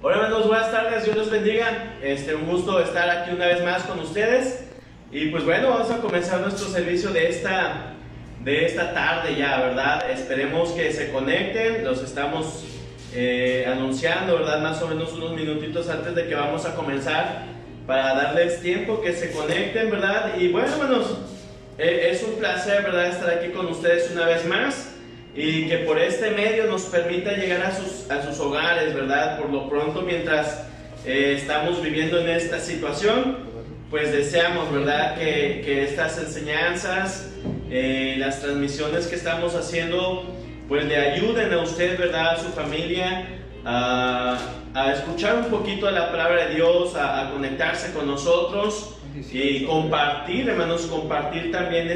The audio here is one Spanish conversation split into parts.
Hola hermanos, buenas tardes, Dios los bendiga. Un gusto estar aquí una vez más con ustedes. Y pues bueno, vamos a comenzar nuestro servicio de esta tarde ya, ¿verdad? Esperemos que se conecten, los estamos anunciando, ¿verdad? Más o menos unos minutitos antes de que vamos a comenzar para darles tiempo que se conecten, ¿verdad? Y bueno hermanos, es un placer, ¿verdad? Estar aquí con ustedes una vez más. Y que por este medio nos permita llegar a sus hogares, ¿verdad? Por lo pronto, mientras estamos viviendo en esta situación, pues deseamos, ¿verdad? Que estas enseñanzas, las transmisiones que estamos haciendo, pues le ayuden a usted, ¿verdad? A su familia, a escuchar un poquito de la palabra de Dios, a conectarse con nosotros y compartir, hermanos, compartir también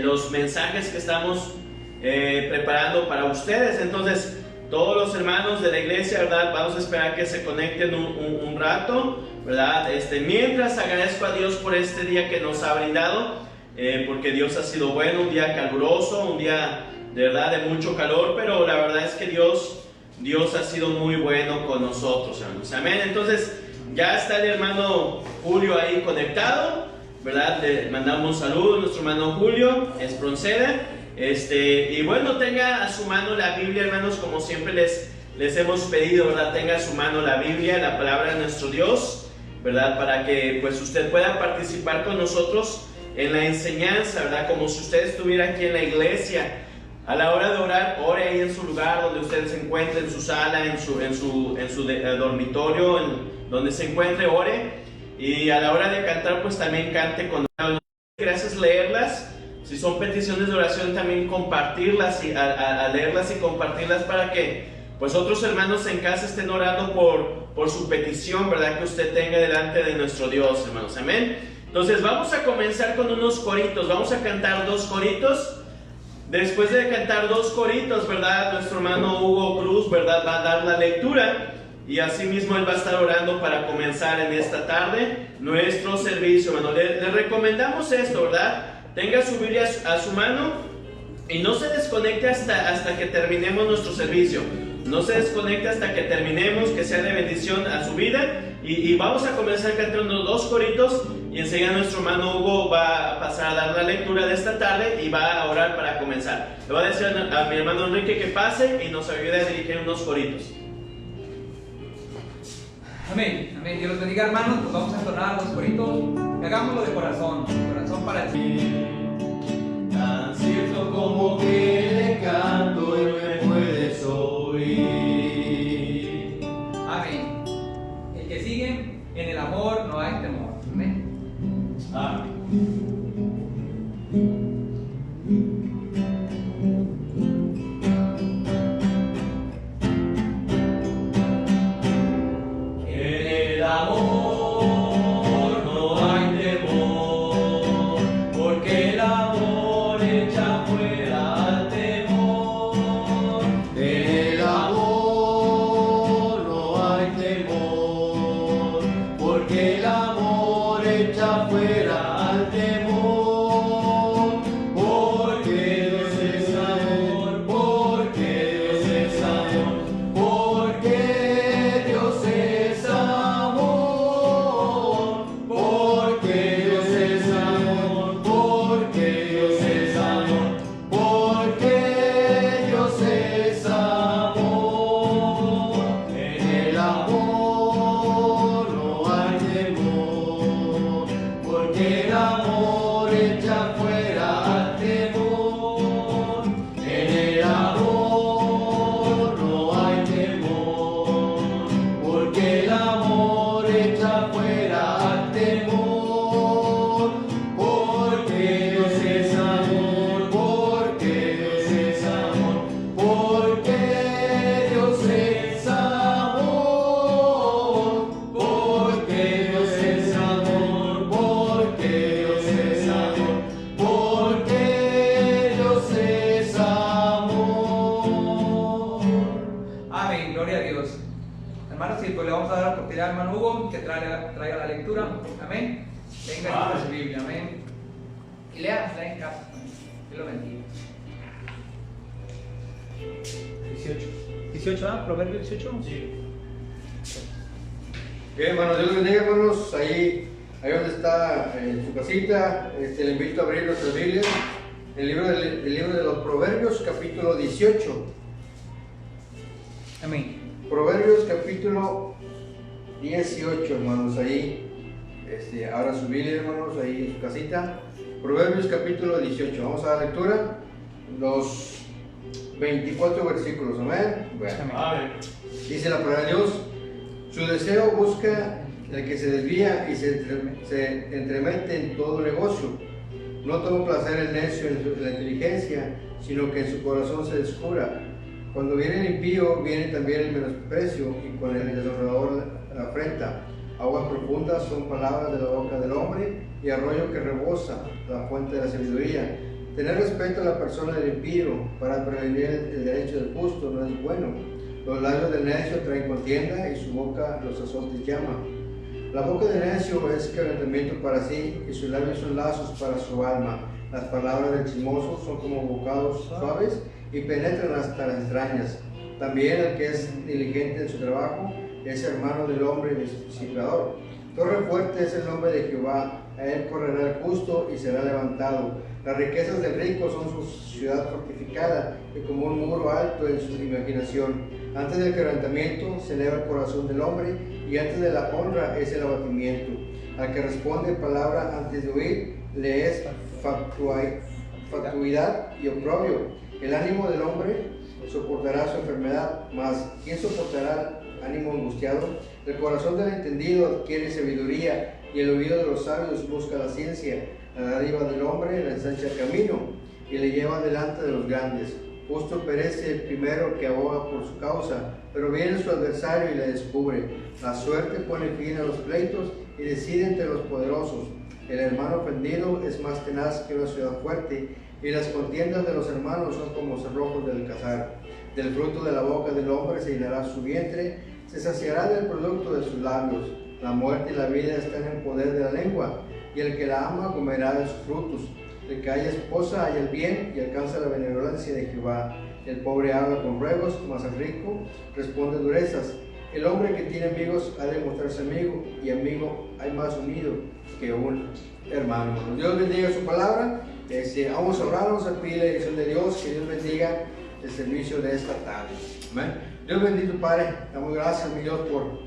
los mensajes que estamos preparando para ustedes. Entonces todos los hermanos de la iglesia, ¿verdad? Vamos a esperar que se conecten un rato, ¿verdad? Mientras agradezco a Dios por este día que nos ha brindado, porque Dios ha sido bueno, un día caluroso, un día de verdad de mucho calor, pero la verdad es que Dios ha sido muy bueno con nosotros, hermanos. Amén. Entonces ya está el hermano Julio ahí conectado, ¿verdad? Le mandamos saludos a nuestro hermano Julio Espronceda. Y bueno, tenga a su mano la Biblia, hermanos, como siempre les hemos pedido, ¿verdad? Tenga a su mano la Biblia, la palabra de nuestro Dios, ¿verdad? Para que pues usted pueda participar con nosotros en la enseñanza, ¿verdad? Como si usted estuviera aquí en la iglesia. A la hora de orar, ore ahí en su lugar donde usted se encuentre, en su sala, en su dormitorio, donde se encuentre, ore. Y a la hora de cantar, pues también cante con gracias, leerlas. Si son peticiones de oración, también compartirlas y a leerlas y compartirlas para que pues otros hermanos en casa estén orando por su petición, ¿verdad? Que usted tenga delante de nuestro Dios, hermanos. Amén. Entonces vamos a comenzar con unos coritos. Vamos a cantar 2 coritos. Después de cantar 2 coritos, ¿verdad? Nuestro hermano Hugo Cruz, ¿verdad? Va a dar la lectura. Y así mismo él va a estar orando para comenzar en esta tarde nuestro servicio, hermano. Le recomendamos esto, ¿verdad? Tenga su Biblia a su mano y no se desconecte hasta que terminemos nuestro servicio. No se desconecte hasta que terminemos, que sea de bendición a su vida. Y vamos a comenzar cantando 2 coritos y enseguida nuestro hermano Hugo va a pasar a dar la lectura de esta tarde y va a orar para comenzar. Le voy a decir a mi hermano Enrique que pase y nos ayude a dirigir unos coritos. Amén, amén. Dios los bendiga, hermanos. Pues vamos a entonar 2 coritos y hagámoslo de corazón para ti. Tan cierto como que le canto y me puedes oír. Amén. El que sigue, en el amor no hay temor. Amén. Amén. Hermano Hugo, que traiga la lectura. Amén. Venga con su Biblia. Amén. Y lea en casa. Dios lo bendiga. 18. ¿18? ¿Ah? ¿Proverbio 18? Sí. Bien, hermanos, Dios los bendiga, hermanos. Ahí donde está en su casita, le invito a abrir nuestras Biblias. El libro de los Proverbios, capítulo 18. Amén. Proverbios, capítulo 18, hermanos. Ahí, abra su Biblia, hermanos, ahí en su casita. Proverbios, capítulo 18. Vamos a dar lectura. Los 24 versículos. Amén. Bueno. Amén. Dice la palabra de Dios: su deseo busca el que se desvía y se entremete en todo negocio. No toma placer el necio en la inteligencia, sino que en su corazón se descubra. Cuando viene el impío, viene también el menosprecio, y con el deshonrador la afrenta. Aguas profundas son palabras de la boca del hombre, y arroyo que rebosa, la fuente de la sabiduría. Tener respeto a la persona del impío para prevenir el derecho del justo no es bueno. Los labios del necio traen contienda, y su boca los azotes llama. La boca del necio es quebrantamiento para sí, y sus labios son lazos para su alma. Las palabras del chismoso son como bocados suaves y penetran hasta las entrañas. También el que es diligente en su trabajo es hermano del hombre discipulador. Torre fuerte es el nombre de Jehová, a él correrá el justo y será levantado. Las riquezas del rico son su ciudad fortificada, y como un muro alto en su imaginación. Antes del quebrantamiento se eleva el corazón del hombre, y antes de la honra es el abatimiento. Al que responde palabra antes de oír, le es fatuidad y oprobio. El ánimo del hombre soportará su enfermedad, mas ¿quién soportará el ánimo angustiado? El corazón del entendido adquiere sabiduría, y el oído de los sabios busca la ciencia. La dádiva del hombre le ensancha el camino, y le lleva delante de los grandes. Justo perece el primero que aboga por su causa, pero viene su adversario y le descubre. La suerte pone fin a los pleitos y decide entre los poderosos. El hermano ofendido es más tenaz que una ciudad fuerte, y las contiendas de los hermanos son como cerrojos del cazar. Del fruto de la boca del hombre se llenará su vientre, se saciará del producto de sus labios. La muerte y la vida están en poder de la lengua, y el que la ama comerá de sus frutos. El que haya esposa halla el bien y alcanza la benevolencia de Jehová. El pobre habla con ruegos, mas el rico responde durezas. El hombre que tiene amigos ha de mostrarse amigo, y amigo hay más unido que un hermano. Dios bendiga su palabra. Vamos a orar, vamos a pedir la dirección de Dios, que Dios bendiga el servicio de esta tarde. Amén. Dios bendito Padre, damos gracias, mi Dios, por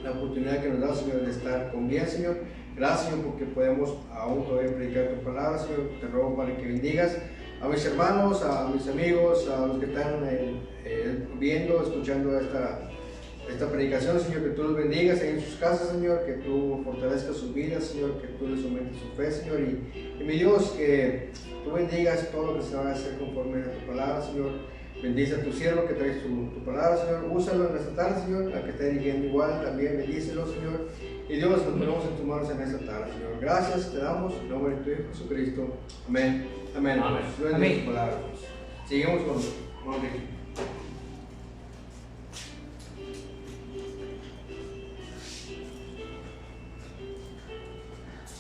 la oportunidad que nos da, Señor, de estar con bien, Señor. Gracias, Señor, porque podemos aún todavía predicar tu palabra, Señor. Te ruego para que bendigas a mis hermanos, a mis amigos, a los que están viendo, escuchando esta predicación, Señor. Que tú los bendigas ahí en sus casas, Señor. Que tú fortalezcas sus vidas, Señor. Que tú les aumentes su fe, Señor. Y mi Dios, que tú bendigas todo lo que se va a hacer conforme a tu palabra, Señor. Bendice a tu siervo que trae tu palabra, Señor. Úsalo en esta tarde, Señor. A que esté dirigiendo igual, también bendícelo, Señor. Y Dios, nos ponemos en tus manos en esta tarde, Señor. Gracias, te damos en nombre de tu Hijo Jesucristo. Amén. Amén. Amén. Tu palabra. Seguimos con Ricky.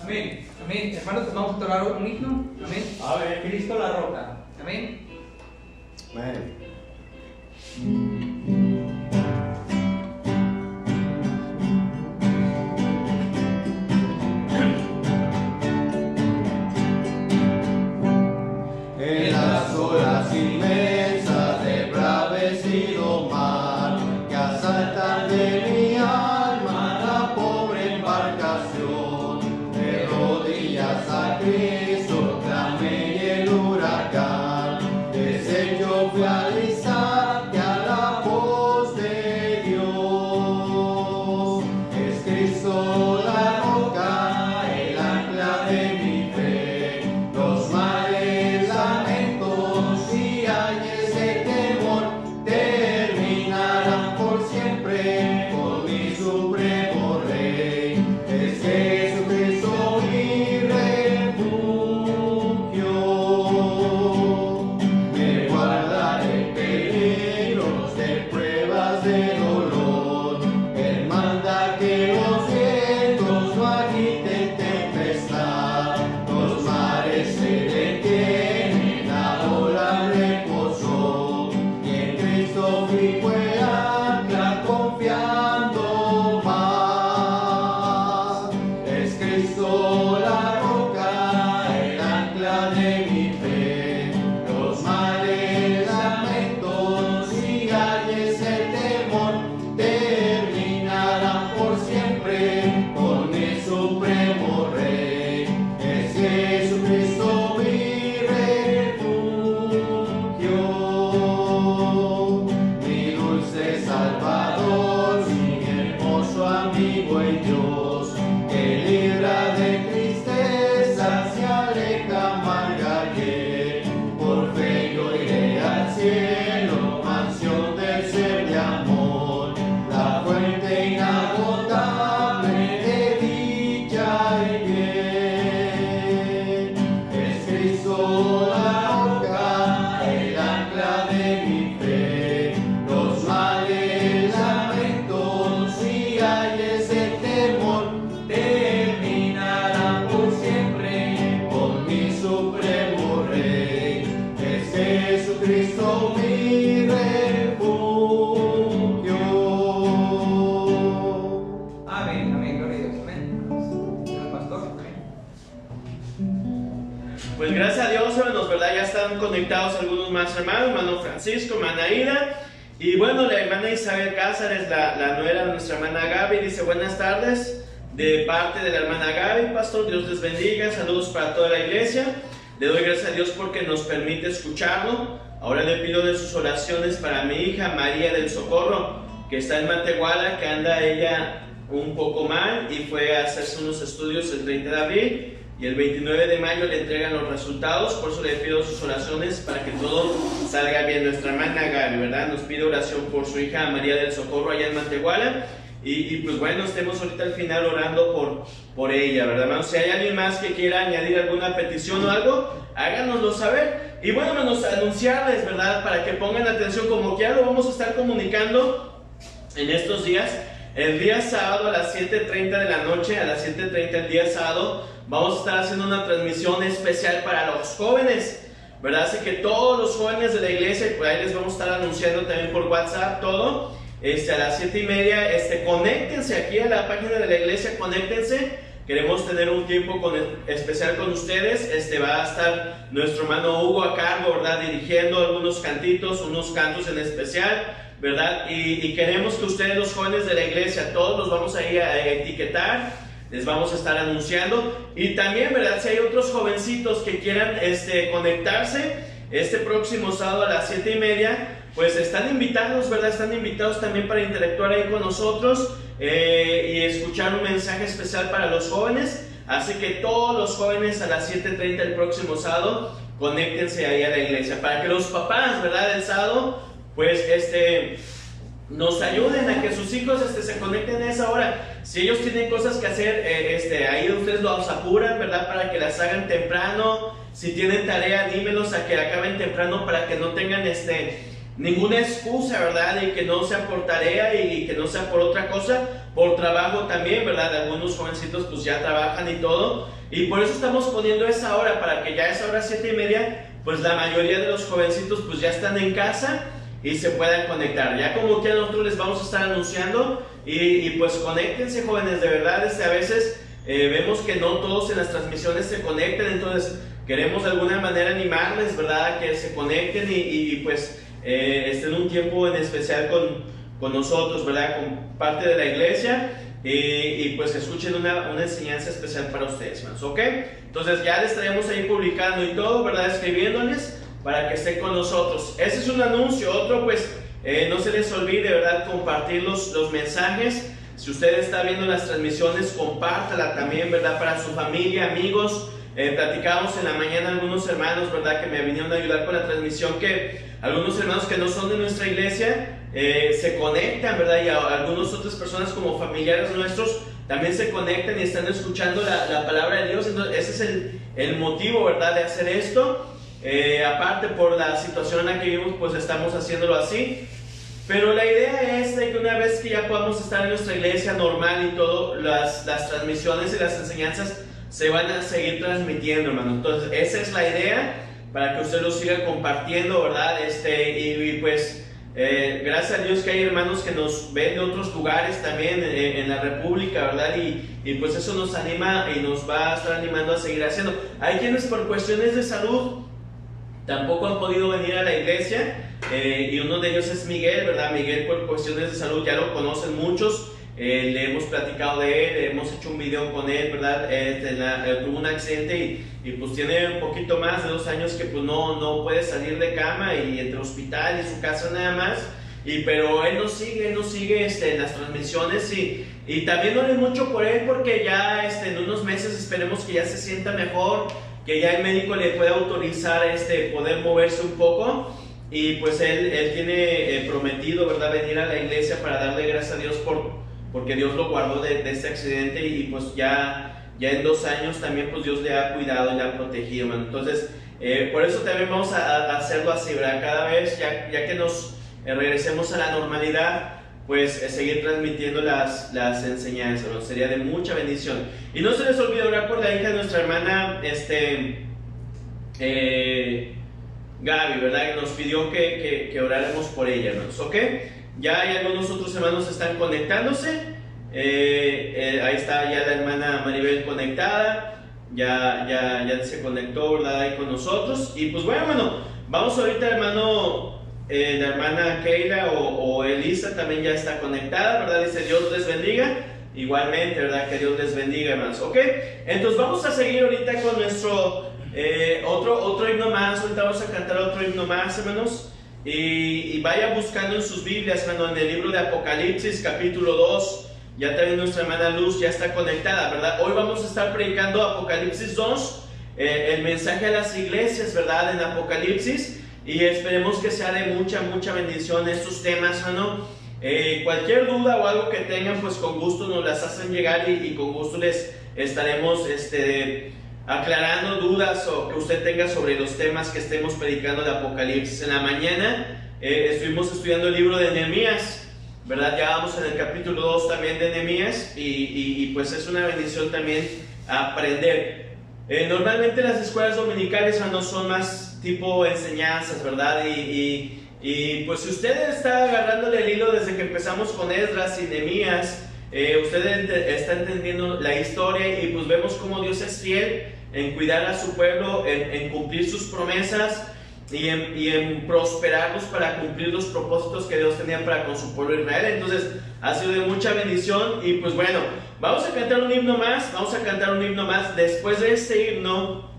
Amén. Amén. Hermanos, vamos a orar un himno. Amén. Amén. Cristo la roca. Amén. Amén. En las olas inmensas de bravecido mar, que asaltan de mi alma la pobre embarcación, de rodillas a Cristo clamé y el huracán, desde yo fui a alisarte a la voz de Dios. Es Cristo la roca, el ancla de mi fe, los mares lamentos y años de temor terminarán por siempre con mi supremo Rey. Es Jesucristo mi refugio, me guarda de peligros, de pruebas de dolor. Él manda que los vientos no agiten tempestad, los mares se detienen, la ola reposó, y en Cristo fui fue ancla confiando más. están conectados algunos más hermanos, hermano Francisco, hermana Ida. Y bueno, la hermana Isabel Cázares, la nuera de nuestra hermana Gaby, dice buenas tardes de parte de la hermana Gaby, pastor, Dios les bendiga, saludos para toda la iglesia. Le doy gracias a Dios porque nos permite escucharlo. Ahora le pido de sus oraciones para mi hija María del Socorro, que está en Matehuala, que anda ella un poco mal y fue a hacerse unos estudios el 30 de abril y el 29 de mayo le entregan los resultados. Por eso le pido sus oraciones para que todo salga bien. Nuestra hermana Gaby, ¿verdad? Nos pide oración por su hija María del Socorro allá en Matehuala. Y pues bueno, estemos ahorita al final orando por ella, ¿verdad, hermanos? Si hay alguien más que quiera añadir alguna petición o algo, háganoslo saber. Y bueno, hermanos, anunciarles, ¿verdad? Para que pongan atención, como que ya lo vamos a estar comunicando en estos días. El día sábado a las 7:30 de la noche, a las 7:30 el día sábado, vamos a estar haciendo una transmisión especial para los jóvenes, ¿verdad? Así que todos los jóvenes de la iglesia, y por ahí les vamos a estar anunciando también por WhatsApp todo. A las 7:30, conéctense aquí a la página de la iglesia, conéctense. Queremos tener un tiempo especial con ustedes. Va a estar nuestro hermano Hugo a cargo, ¿verdad? Dirigiendo algunos cantitos, unos cantos en especial, ¿verdad? Y queremos que ustedes, los jóvenes de la iglesia, todos los vamos a ir a etiquetar, les vamos a estar anunciando. Y también, ¿verdad? Si hay otros jovencitos que quieran conectarse este próximo sábado a las 7:30, pues están invitados, ¿verdad? Están invitados también para interactuar ahí con nosotros y escuchar un mensaje especial para los jóvenes. Así que todos los jóvenes a las 7:30 el próximo sábado, conéctense ahí a la iglesia. Para que los papás, ¿verdad? El sábado, pues nos ayuden a que sus hijos se conecten a esa hora. Si ellos tienen cosas que hacer, ahí ustedes los apuran, ¿verdad? Para que las hagan temprano. Si tienen tarea, dímelos a que acaben temprano para que no tengan ninguna excusa, ¿verdad? Y que no sea por tarea y que no sea por otra cosa, por trabajo también, ¿verdad? Algunos jovencitos pues ya trabajan y todo. Y por eso estamos poniendo esa hora, para que ya a esa hora 7:30, pues la mayoría de los jovencitos pues ya están en casa y se puedan conectar. Ya como que nosotros les vamos a estar anunciando y pues conéctense, jóvenes, de verdad. A veces vemos que no todos en las transmisiones se conectan, entonces queremos de alguna manera animarles, ¿verdad? A que se conecten y pues estén un tiempo en especial con nosotros, ¿verdad? Con parte de la iglesia y pues escuchen una enseñanza especial para ustedes, hermanos, ¿ok? Entonces ya les estaremos ahí publicando y todo, ¿verdad? Escribiéndoles para que estén con nosotros. Ese es un anuncio. Otro, pues no se les olvide, ¿verdad? Compartir los mensajes. Si usted está viendo las transmisiones, compártala también, ¿verdad? Para su familia, amigos. Platicábamos en la mañana algunos hermanos, ¿verdad? Que me vinieron a ayudar con la transmisión, que algunos hermanos que no son de nuestra iglesia se conectan, ¿verdad? Y algunas otras personas como familiares nuestros también se conectan y están escuchando la palabra de Dios. Entonces ese es el motivo, ¿verdad? De hacer esto. Aparte por la situación en la que vivimos, pues estamos haciéndolo así. Pero la idea es de que una vez que ya podamos estar en nuestra iglesia normal y todo, las transmisiones y las enseñanzas se van a seguir transmitiendo, hermano. Entonces esa es la idea, para que usted lo siga compartiendo, ¿verdad? Y pues gracias a Dios que hay hermanos que nos ven de otros lugares también en la República, ¿verdad? Y pues eso nos anima y nos va a estar animando a seguir haciendo. Hay quienes por cuestiones de salud tampoco han podido venir a la iglesia, y uno de ellos es Miguel, ¿verdad? Miguel, por cuestiones de salud, ya lo conocen muchos. Le hemos platicado de él, hemos hecho un video con él, ¿verdad? Tuvo un accidente y pues tiene un poquito más de 2 años que pues no puede salir de cama, y entre hospital y su casa nada más. Pero él nos sigue en las transmisiones, y también oré mucho por él, porque ya en unos meses esperemos que ya se sienta mejor, que ya el médico le pueda autorizar poder moverse un poco. Y pues él tiene prometido, ¿verdad? Venir a la iglesia para darle gracias a Dios porque Dios lo guardó de este accidente, y pues ya en 2 años también pues Dios le ha cuidado y le ha protegido, hermano. Entonces por eso también vamos a hacerlo así, ¿verdad? Cada vez ya que nos regresemos a la normalidad, pues seguir transmitiendo las enseñanzas, ¿no? Sería de mucha bendición. Y no se les olvide orar por la hija de nuestra hermana Gaby, ¿verdad? Que nos pidió que oráramos por ella, hermanos, ¿ok? Ya hay algunos otros hermanos que están conectándose. Ahí está ya la hermana Maribel conectada. ya se conectó, ¿verdad? Ahí con nosotros. Y pues bueno, hermano, vamos ahorita, hermano, la hermana Keila o Elisa también ya está conectada, ¿verdad? Dice Dios les bendiga. Igualmente, ¿verdad? Que Dios les bendiga, hermanos. Ok, entonces vamos a seguir ahorita con nuestro otro himno más. Ahorita vamos a cantar otro himno más, hermanos. Y vaya buscando en sus Biblias, hermano, en el libro de Apocalipsis, capítulo 2. Ya también nuestra hermana Luz ya está conectada, ¿verdad? Hoy vamos a estar predicando Apocalipsis 2, el mensaje a las iglesias, ¿verdad? En Apocalipsis. Y esperemos que sea de mucha bendición estos temas, hermano. Cualquier duda o algo que tengan, pues con gusto nos las hacen llegar y con gusto les estaremos aclarando dudas o que usted tenga sobre los temas que estemos predicando de Apocalipsis. En la mañana estuvimos estudiando el libro de Nehemías, ¿verdad? Ya vamos en el capítulo 2 también de Nehemías y pues es una bendición también aprender. Normalmente las escuelas dominicales no son más tipo enseñanzas, ¿verdad? Y pues si usted está agarrándole el hilo desde que empezamos con Esdras y Nehemías, usted está entendiendo la historia y pues vemos cómo Dios es fiel en cuidar a su pueblo, en cumplir sus promesas y en prosperarlos para cumplir los propósitos que Dios tenía para con su pueblo Israel. Entonces ha sido de mucha bendición y pues bueno, vamos a cantar un himno más, Después de este himno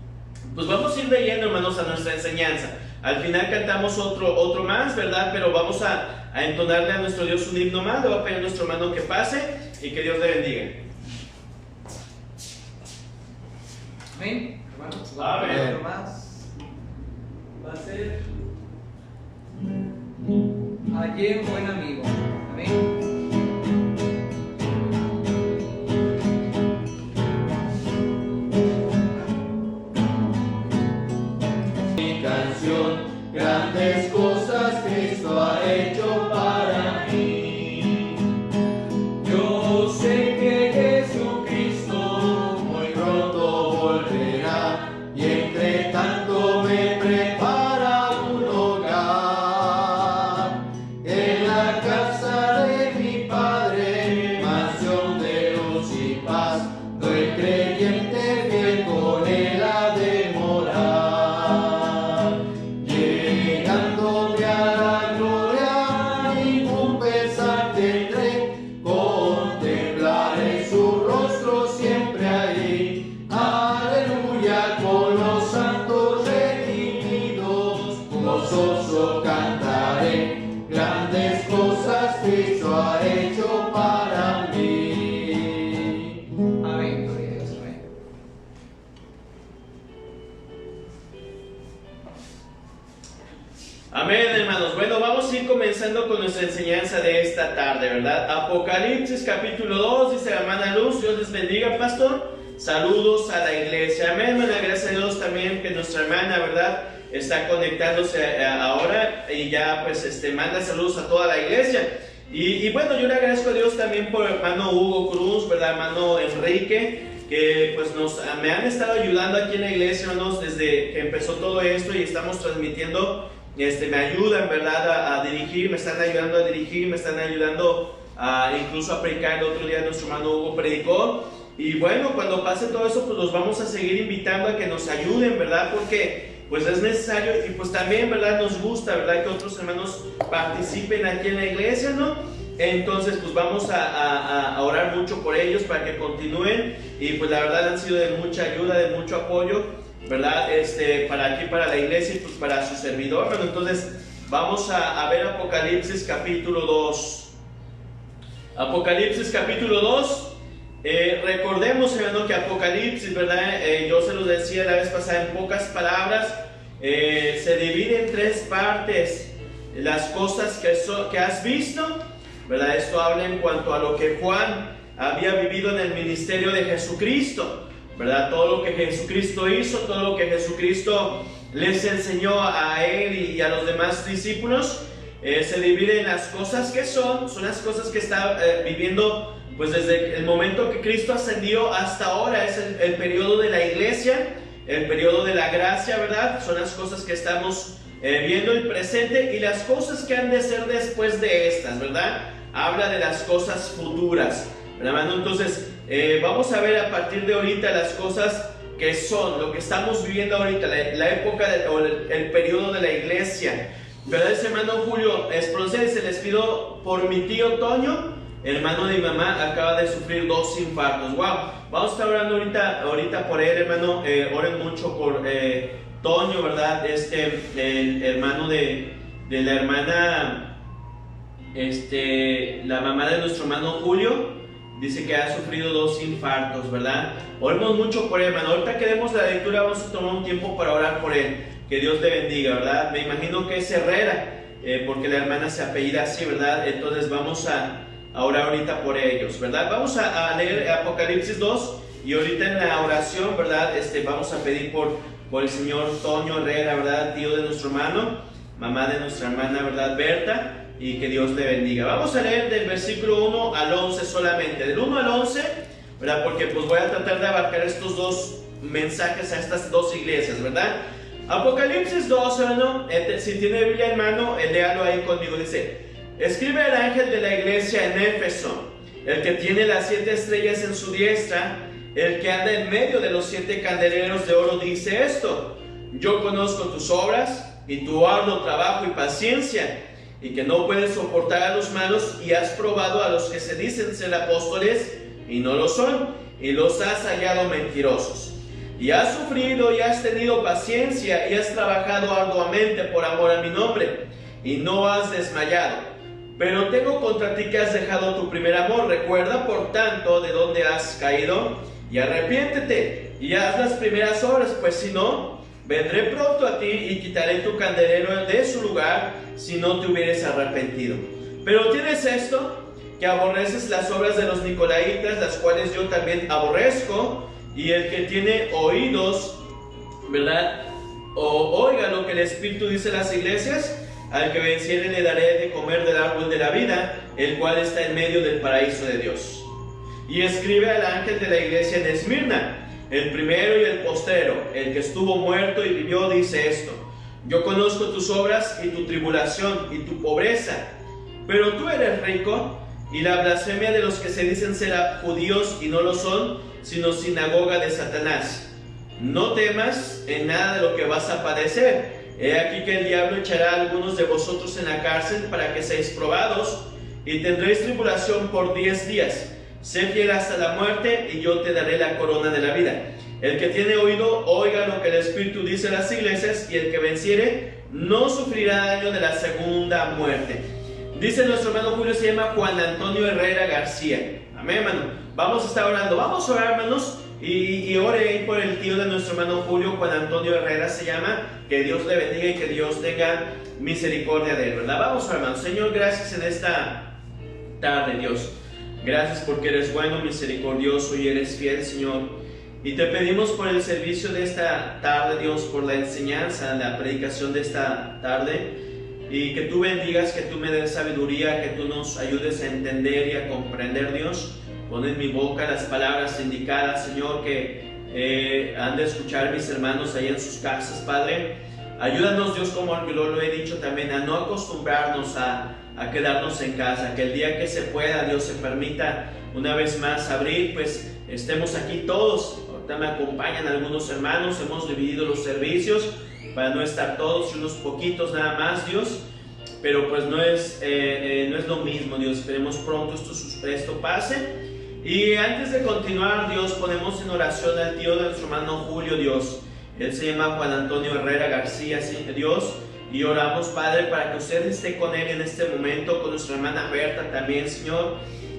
pues vamos a ir de lleno, hermanos, a nuestra enseñanza. Al final cantamos otro más, ¿verdad? Pero vamos a entonarle a nuestro Dios un himno más. Le voy a pedir a nuestro hermano que pase y que Dios le bendiga. Amén. Hermanos, Amén. otro más. Va a ser Hallé un buen amigo. Amén. Grandes cosas Cristo ha hecho para mí. Yo sé que Jesucristo muy pronto volverá y entre tanto me prepara un hogar en la casa de mi Padre, mansión de luz y paz. Doy creyente fiel con él ha de morar. Cristo ha hecho para mí. Amén, gloria a Dios, amén. Amén, hermanos. Bueno, vamos a ir comenzando con nuestra enseñanza de esta tarde, ¿verdad? Apocalipsis capítulo 2, dice la hermana Luz. Dios les bendiga, pastor. Saludos a la iglesia. Amén, hermana. Gracias a Dios también que nuestra hermana, ¿verdad?, está conectándose ahora y ya pues manda saludos a toda la iglesia. Y bueno, yo le agradezco a Dios también por hermano Hugo Cruz, ¿verdad?, hermano Enrique, que pues me han estado ayudando aquí en la iglesia, hermanos, desde que empezó todo esto y estamos transmitiendo. Me ayudan, ¿verdad?, a dirigir, me están ayudando a dirigir, me están ayudando incluso a predicar. El otro día nuestro hermano Hugo predicó. Y bueno, cuando pase todo eso, pues los vamos a seguir invitando a que nos ayuden, ¿verdad? Porque pues es necesario y pues también, ¿verdad?, nos gusta, ¿verdad?, que otros hermanos participen aquí en la iglesia, ¿no? Entonces pues vamos a orar mucho por ellos para que continúen y pues la verdad han sido de mucha ayuda, de mucho apoyo, ¿verdad?, para aquí, para la iglesia y pues para su servidor. Bueno, entonces vamos a ver Apocalipsis capítulo 2. Apocalipsis capítulo 2. Recordemos, hermano, que Apocalipsis, ¿verdad?, yo se los decía la vez pasada en pocas palabras, se divide en tres partes. Las cosas que has visto, ¿verdad? Esto habla en cuanto a lo que Juan había vivido en el ministerio de Jesucristo, ¿verdad? Todo lo que Jesucristo hizo, todo lo que Jesucristo les enseñó a él y a los demás discípulos. Se divide en las cosas que son las cosas que está viviendo pues desde el momento que Cristo ascendió hasta ahora. Es el periodo de la iglesia, el periodo de la gracia, ¿verdad? Son las cosas que estamos viendo el presente y las cosas que han de ser después de estas, ¿verdad? Habla de las cosas futuras, ¿verdad, hermano? Entonces vamos a ver a partir de ahorita las cosas que son, lo que estamos viviendo ahorita, la época o el periodo de la iglesia. ¿Verdad? Ese hermano Julio Espronceda se les pido por mi tío Toño, hermano de mi mamá, acaba de sufrir 2 infartos. Wow, vamos a estar orando ahorita por él, hermano. Oren mucho por Toño, ¿verdad? El hermano de la hermana, la mamá de nuestro hermano Julio. Dice que ha sufrido 2 infartos, ¿verdad? Oremos mucho por él, hermano. Ahorita que demos la lectura, vamos a tomar un tiempo para orar por él. Que Dios le bendiga, ¿verdad? Me imagino que es Herrera, porque la hermana se apellida así, ¿verdad? Entonces vamos a orar ahorita por ellos, ¿verdad? Vamos a leer Apocalipsis 2 y ahorita en la oración, ¿verdad? Vamos a pedir por el señor Toño Herrera, ¿verdad? Tío de nuestro hermano, mamá de nuestra hermana, ¿verdad? Berta. Y que Dios le bendiga. Vamos a leer del versículo 1 al 11 solamente. Del 1 al 11, ¿verdad? Porque pues voy a tratar de abarcar estos 2 mensajes a estas 2 iglesias, ¿verdad? Apocalipsis 2, hermano. Si tiene Biblia en mano, léalo ahí conmigo. Dice: escribe al ángel de la iglesia en Éfeso, el que tiene las 7 estrellas en su diestra, el que anda en medio de los 7 candeleros de oro, dice esto: yo conozco tus obras y tu arduo trabajo y paciencia, y que no puedes soportar a los malos, y has probado a los que se dicen ser apóstoles y no lo son, y los has hallado mentirosos. Y has sufrido y has tenido paciencia y has trabajado arduamente por amor a mi nombre, y no has desmayado. Pero tengo contra ti que has dejado tu primer amor. Recuerda, por tanto, de dónde has caído, y arrepiéntete, y haz las primeras obras, pues si no, vendré pronto a ti y quitaré tu candelero de su lugar, si no te hubieres arrepentido. Pero tienes esto, que aborreces las obras de los nicolaitas, las cuales yo también aborrezco. Y el que tiene oídos, ¿verdad? Oiga lo que el Espíritu dice a las iglesias. Al que venciere le daré de comer del árbol de la vida, el cual está en medio del paraíso de Dios. Y escribe al ángel de la iglesia en Esmirna, el primero y el postrero, el que estuvo muerto y vivió, dice esto: yo conozco tus obras y tu tribulación y tu pobreza, pero tú eres rico, y la blasfemia de los que se dicen ser judíos y no lo son, sino sinagoga de Satanás. No temas en nada de lo que vas a padecer. He aquí que el diablo echará a algunos de vosotros en la cárcel para que seáis probados, y tendréis tribulación por 10 días. Sé fiel hasta la muerte, y yo te daré la corona de la vida. El que tiene oído, oiga lo que el Espíritu dice a las iglesias, y el que venciere no sufrirá daño de la segunda muerte. Dice nuestro hermano Julio, se llama Juan Antonio Herrera García. Amén, hermano. Vamos a estar orando. Vamos a orar, hermanos, y ore ahí por el tío de nuestro hermano Julio, Juan Antonio Herrera se llama. Que Dios le bendiga y que Dios tenga misericordia de él, ¿verdad? Vamos a orar, hermanos. Señor, gracias en esta tarde, Dios. Gracias porque eres bueno, misericordioso y eres fiel, Señor. Y te pedimos por el servicio de esta tarde, Dios, por la enseñanza, la predicación de esta tarde. Y que tú bendigas, que tú me des sabiduría, que tú nos ayudes a entender y a comprender, Dios. Pon en mi boca las palabras indicadas, Señor, que han de escuchar mis hermanos ahí en sus casas, Padre. Ayúdanos, Dios, como yo lo he dicho también, a no acostumbrarnos a quedarnos en casa, que el día que se pueda, Dios, se permita una vez más abrir, pues estemos aquí todos. Ahorita me acompañan algunos hermanos, hemos dividido los servicios para no estar todos, unos poquitos nada más, Dios, pero pues no es lo mismo, Dios. Esperemos pronto esto pase. Y antes de continuar, Dios, ponemos en oración al tío de nuestro hermano Julio, Dios. Él se llama Juan Antonio Herrera García, ¿sí, Dios? Y oramos, Padre, para que usted esté con él en este momento, con nuestra hermana Berta también, Señor.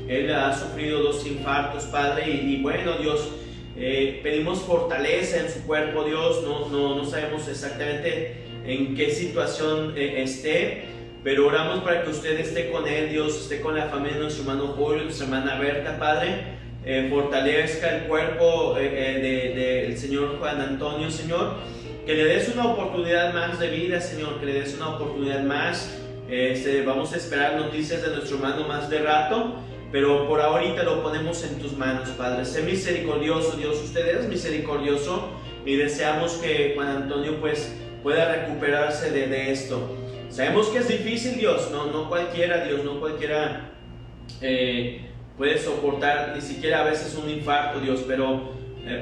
Él ha sufrido 2 infartos, Padre, y bueno, Dios, pedimos fortaleza en su cuerpo, Dios. No sabemos exactamente en qué situación esté, pero oramos para que usted esté con él, Dios, esté con la familia de nuestro hermano Julio, nuestra hermana Berta, Padre. Fortalezca el cuerpo del Señor Juan Antonio, Señor. Que le des una oportunidad más de vida, Señor, que le des una oportunidad más. Vamos a esperar noticias de nuestro hermano más de rato, pero por ahorita lo ponemos en tus manos, Padre. Sé misericordioso, Dios, usted es misericordioso, y deseamos que Juan Antonio pues pueda recuperarse de esto. Sabemos que es difícil, Dios, no cualquiera, Dios, no cualquiera puede soportar ni siquiera a veces un infarto, Dios, pero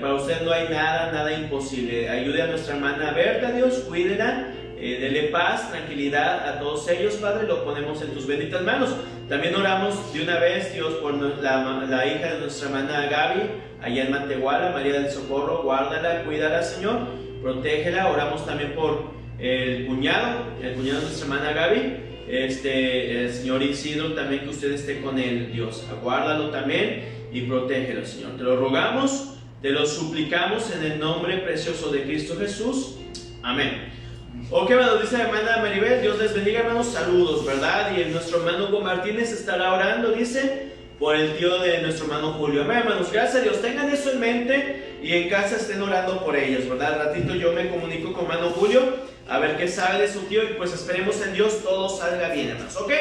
Para usted no hay nada imposible. Ayude a nuestra hermana Berta, Dios, cuídela, dele paz, tranquilidad a todos ellos, Padre, lo ponemos en tus benditas manos. También oramos de una vez, Dios, por la hija de nuestra hermana Gaby, allá en Matehuala, María del Socorro, guárdala, cuídala, Señor, protégela. Oramos también por el cuñado de nuestra hermana Gaby, el señor Isidro, también que usted esté con él, Dios, aguárdalo también y protégelo, Señor. Te lo rogamos, te lo suplicamos en el nombre precioso de Cristo Jesús. Amén. Ok, hermanos, dice la hermana Maribel, Dios les bendiga, hermanos, saludos, ¿verdad? Y nuestro hermano Hugo Martínez estará orando, dice, por el tío de nuestro hermano Julio. Amén, hermanos, gracias a Dios, tengan eso en mente y en casa estén orando por ellos, ¿verdad? Al ratito yo me comunico con hermano Julio a ver qué sabe de su tío y pues esperemos en Dios todo salga bien, hermanos, ¿ok?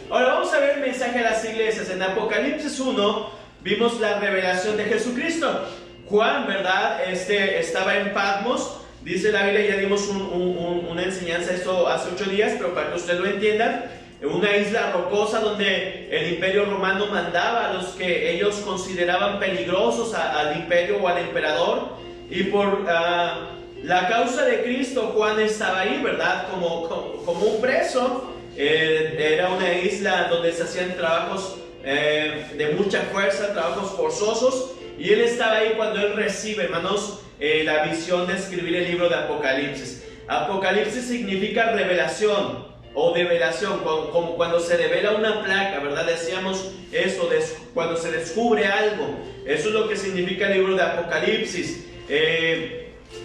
Ahora vamos a ver el mensaje a las iglesias. En Apocalipsis 1 vimos la revelación de Jesucristo. Juan, ¿verdad? Estaba en Patmos. Dice la Biblia, ya dimos una enseñanza de esto hace 8 días, pero para que usted lo entienda, en una isla rocosa donde el imperio romano mandaba a los que ellos consideraban peligrosos al imperio o al emperador, y por la causa de Cristo Juan estaba ahí, ¿verdad? Como un preso. Era una isla donde se hacían trabajos de mucha fuerza, trabajos forzosos, y él estaba ahí cuando él recibe, hermanos, la visión de escribir el libro de Apocalipsis. Apocalipsis significa revelación o develación, como cuando se devela una placa, ¿verdad? Decíamos eso, cuando se descubre algo. Eso es lo que significa el libro de Apocalipsis.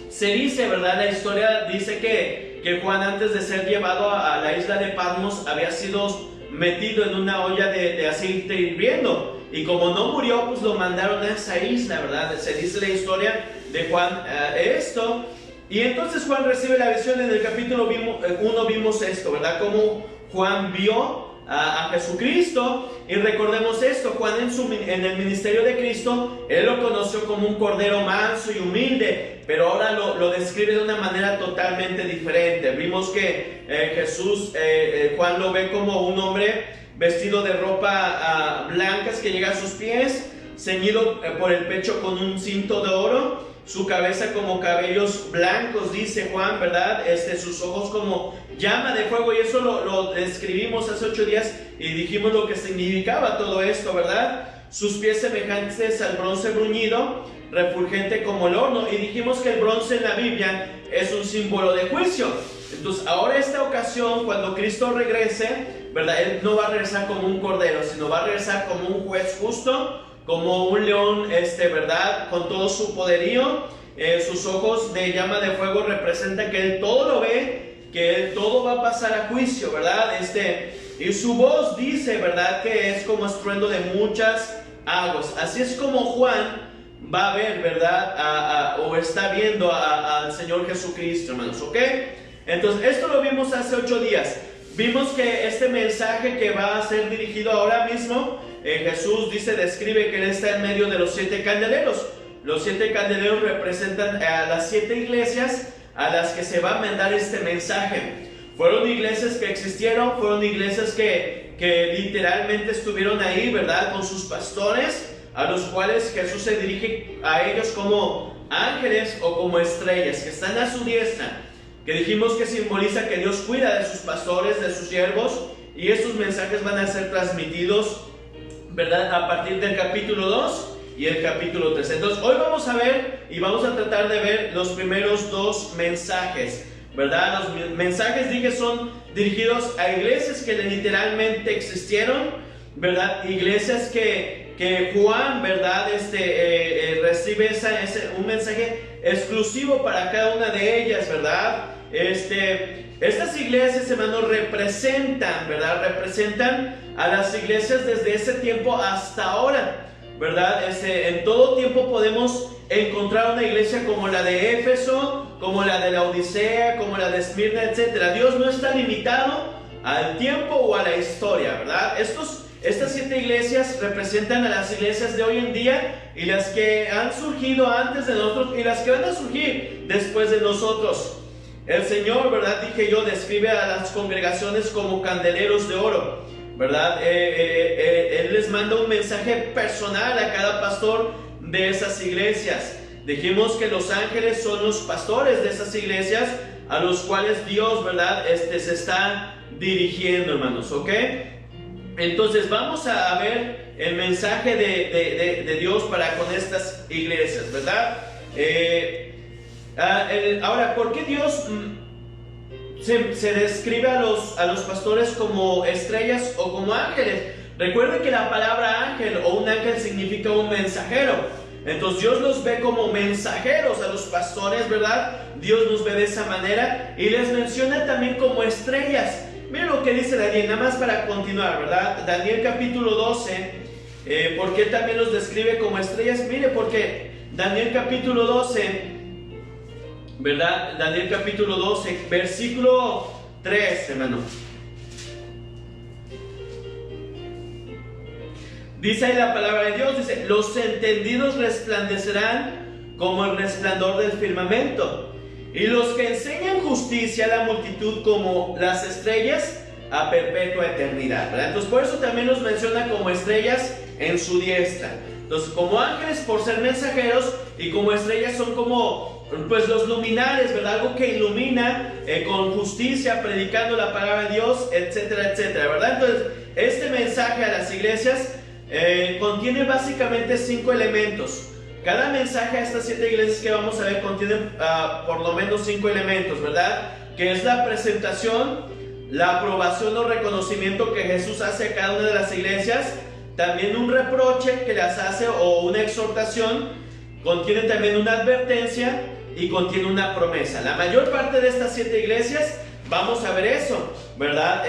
Se dice, ¿verdad? La historia dice que Juan, antes de ser llevado a la isla de Patmos, había sido metido en una olla de aceite hirviendo. Y como no murió, pues lo mandaron a esa isla, ¿verdad? Se dice la historia de Juan esto. Y entonces Juan recibe la visión. En el capítulo 1 vimos esto, ¿verdad? Como Juan vio a Jesucristo. Y recordemos esto, Juan en el ministerio de Cristo, él lo conoció como un cordero manso y humilde, pero ahora lo describe de una manera totalmente diferente. Vimos que Juan lo ve como un hombre vestido de ropa blancas que llega a sus pies, ceñido por el pecho con un cinto de oro, su cabeza como cabellos blancos, dice Juan, ¿verdad? Sus ojos como llama de fuego, y eso lo describimos hace 8 días y dijimos lo que significaba todo esto, ¿verdad? Sus pies semejantes al bronce bruñido, refulgente como el horno, y dijimos que el bronce en la Biblia es un símbolo de juicio. Entonces ahora esta ocasión, cuando Cristo regrese, ¿verdad? Él no va a regresar como un cordero, sino va a regresar como un juez justo, como un león, ¿verdad? Con todo su poderío. Sus ojos de llama de fuego representan que él todo lo ve, que él todo va a pasar a juicio, ¿verdad? Y su voz dice, ¿verdad? Que es como estruendo de muchas aguas. Así es como Juan va a ver, ¿verdad? O está viendo al Señor Jesucristo, hermanos, ¿ok? Entonces, esto lo vimos hace 8 días. Vimos que este mensaje que va a ser dirigido ahora mismo, Jesús describe que él está en medio de los 7 candeleros. Los 7 candeleros representan a las 7 iglesias a las que se va a mandar este mensaje. Fueron iglesias que existieron, fueron iglesias que literalmente estuvieron ahí, ¿verdad? Con sus pastores, a los cuales Jesús se dirige a ellos como ángeles o como estrellas, que están a su diestra, que dijimos que simboliza que Dios cuida de sus pastores, de sus siervos, y estos mensajes van a ser transmitidos, ¿verdad? A partir del capítulo 2 y el capítulo 3. Entonces hoy vamos a ver y vamos a tratar de ver los primeros 2 mensajes, ¿verdad? Los mensajes, dije, son dirigidos a iglesias que literalmente existieron, ¿verdad? Iglesias que Juan, ¿verdad? Recibe un mensaje exclusivo para cada una de ellas, ¿verdad? Estas iglesias, hermanos, representan, ¿verdad? Representan a las iglesias desde ese tiempo hasta ahora, ¿verdad? En todo tiempo podemos encontrar una iglesia como la de Éfeso, como la de la Odisea, como la de Esmirna, etc. Dios no está limitado al tiempo o a la historia, ¿verdad? Estas 7 iglesias representan a las iglesias de hoy en día y las que han surgido antes de nosotros y las que van a surgir después de nosotros. El Señor, ¿verdad? Dije yo, describe a las congregaciones como candeleros de oro, ¿verdad? Él les manda un mensaje personal a cada pastor de esas iglesias. Dijimos que los ángeles son los pastores de esas iglesias a los cuales Dios, ¿verdad? Se está dirigiendo, hermanos, ¿ok? Entonces vamos a ver el mensaje de Dios para con estas iglesias, ¿verdad? Ahora, ¿por qué Dios se describe a los pastores como estrellas o como ángeles? Recuerden que la palabra ángel o un ángel significa un mensajero. Entonces Dios los ve como mensajeros a los pastores, ¿verdad? Dios los ve de esa manera y les menciona también como estrellas. Miren lo que dice Daniel, nada más para continuar, ¿verdad? Daniel capítulo 12, ¿por qué también los describe como estrellas? Mire, porque Daniel capítulo 12, ¿verdad? Daniel capítulo 12, versículo 3, hermano. Dice ahí la palabra de Dios, dice, los entendidos resplandecerán como el resplandor del firmamento, y los que enseñan justicia a la multitud como las estrellas a perpetua eternidad, ¿verdad? Entonces por eso también los menciona como estrellas en su diestra. Entonces como ángeles por ser mensajeros y como estrellas son como pues los luminares, ¿verdad? Algo que ilumina con justicia, predicando la palabra de Dios, etcétera, etcétera, ¿verdad? Entonces este mensaje a las iglesias contiene básicamente 5 elementos. Cada mensaje a estas 7 iglesias que vamos a ver contiene por lo menos 5 elementos, ¿verdad? Que es la presentación, la aprobación o reconocimiento que Jesús hace a cada una de las iglesias, también un reproche que las hace o una exhortación, contiene también una advertencia y contiene una promesa. La mayor parte de estas 7 iglesias vamos a ver eso, ¿verdad?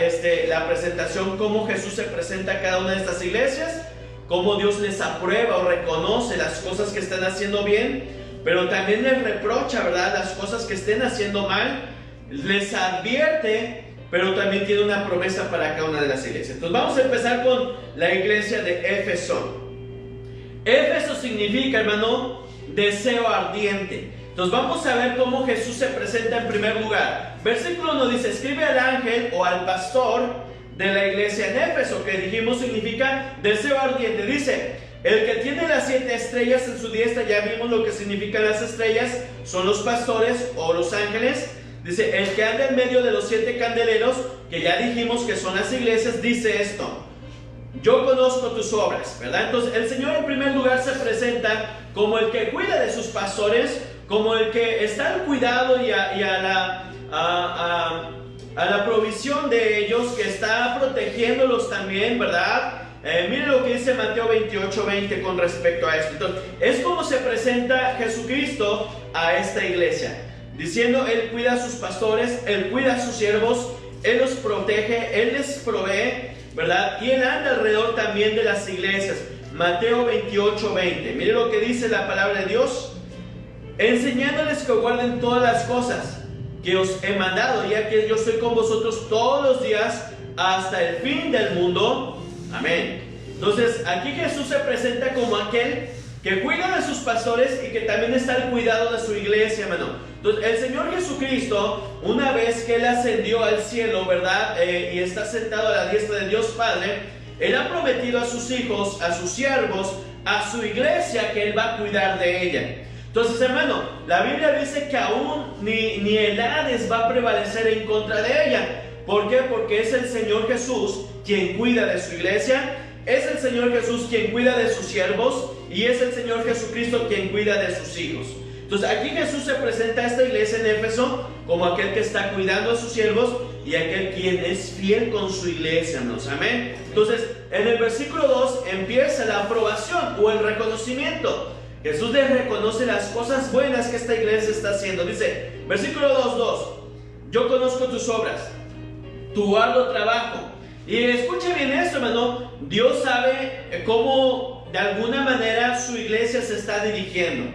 La presentación, cómo Jesús se presenta a cada una de estas iglesias, cómo Dios les aprueba o reconoce las cosas que están haciendo bien, pero también les reprocha, ¿verdad? Las cosas que estén haciendo mal, les advierte, pero también tiene una promesa para cada una de las iglesias. Entonces vamos a empezar con la iglesia de Éfeso. Éfeso significa, hermano, deseo ardiente. Entonces vamos a ver cómo Jesús se presenta en primer lugar. Versículo 1 dice, escribe al ángel o al pastor de la iglesia en Éfeso, que dijimos significa deseo ardiente. Dice, el que tiene las 7 estrellas en su diestra, ya vimos lo que significan las estrellas, son los pastores o los ángeles. Dice, el que anda en medio de los 7 candeleros, que ya dijimos que son las iglesias, dice esto, yo conozco tus obras, ¿verdad? Entonces el Señor en primer lugar se presenta como el que cuida de sus pastores, como el que está al cuidado y a la provisión de ellos, que está protegiéndolos también, ¿verdad? Miren lo que dice Mateo 28:20 con respecto a esto. Entonces, es como se presenta Jesucristo a esta iglesia, diciendo, Él cuida a sus pastores, Él cuida a sus siervos, Él los protege, Él les provee, ¿verdad? Y Él anda alrededor también de las iglesias. Mateo 28:20, miren lo que dice la palabra de Dios, enseñándoles que guarden todas las cosas que os he mandado, ya que yo estoy con vosotros todos los días hasta el fin del mundo. Amén. Entonces aquí Jesús se presenta como aquel que cuida de sus pastores y que también está al cuidado de su iglesia, hermano. Entonces el Señor Jesucristo, una vez que Él ascendió al cielo, ¿verdad? Y está sentado a la diestra de Dios Padre, Él ha prometido a sus hijos, a sus siervos, a su iglesia, que Él va a cuidar de ella. Entonces, hermano, la Biblia dice que aún ni el Hades va a prevalecer en contra de ella. ¿Por qué? Porque es el Señor Jesús quien cuida de su iglesia, es el Señor Jesús quien cuida de sus siervos y es el Señor Jesucristo quien cuida de sus hijos. Entonces aquí Jesús se presenta a esta iglesia en Éfeso como aquel que está cuidando a sus siervos y aquel quien es fiel con su iglesia, hermanos. Amén. Entonces en el versículo 2 empieza la aprobación o el reconocimiento. Jesús les reconoce las cosas buenas que esta iglesia está haciendo. Dice, versículo 2:2, yo conozco tus obras, tu arduo trabajo. Y escuche bien esto, hermano. Dios sabe cómo de alguna manera su iglesia se está dirigiendo.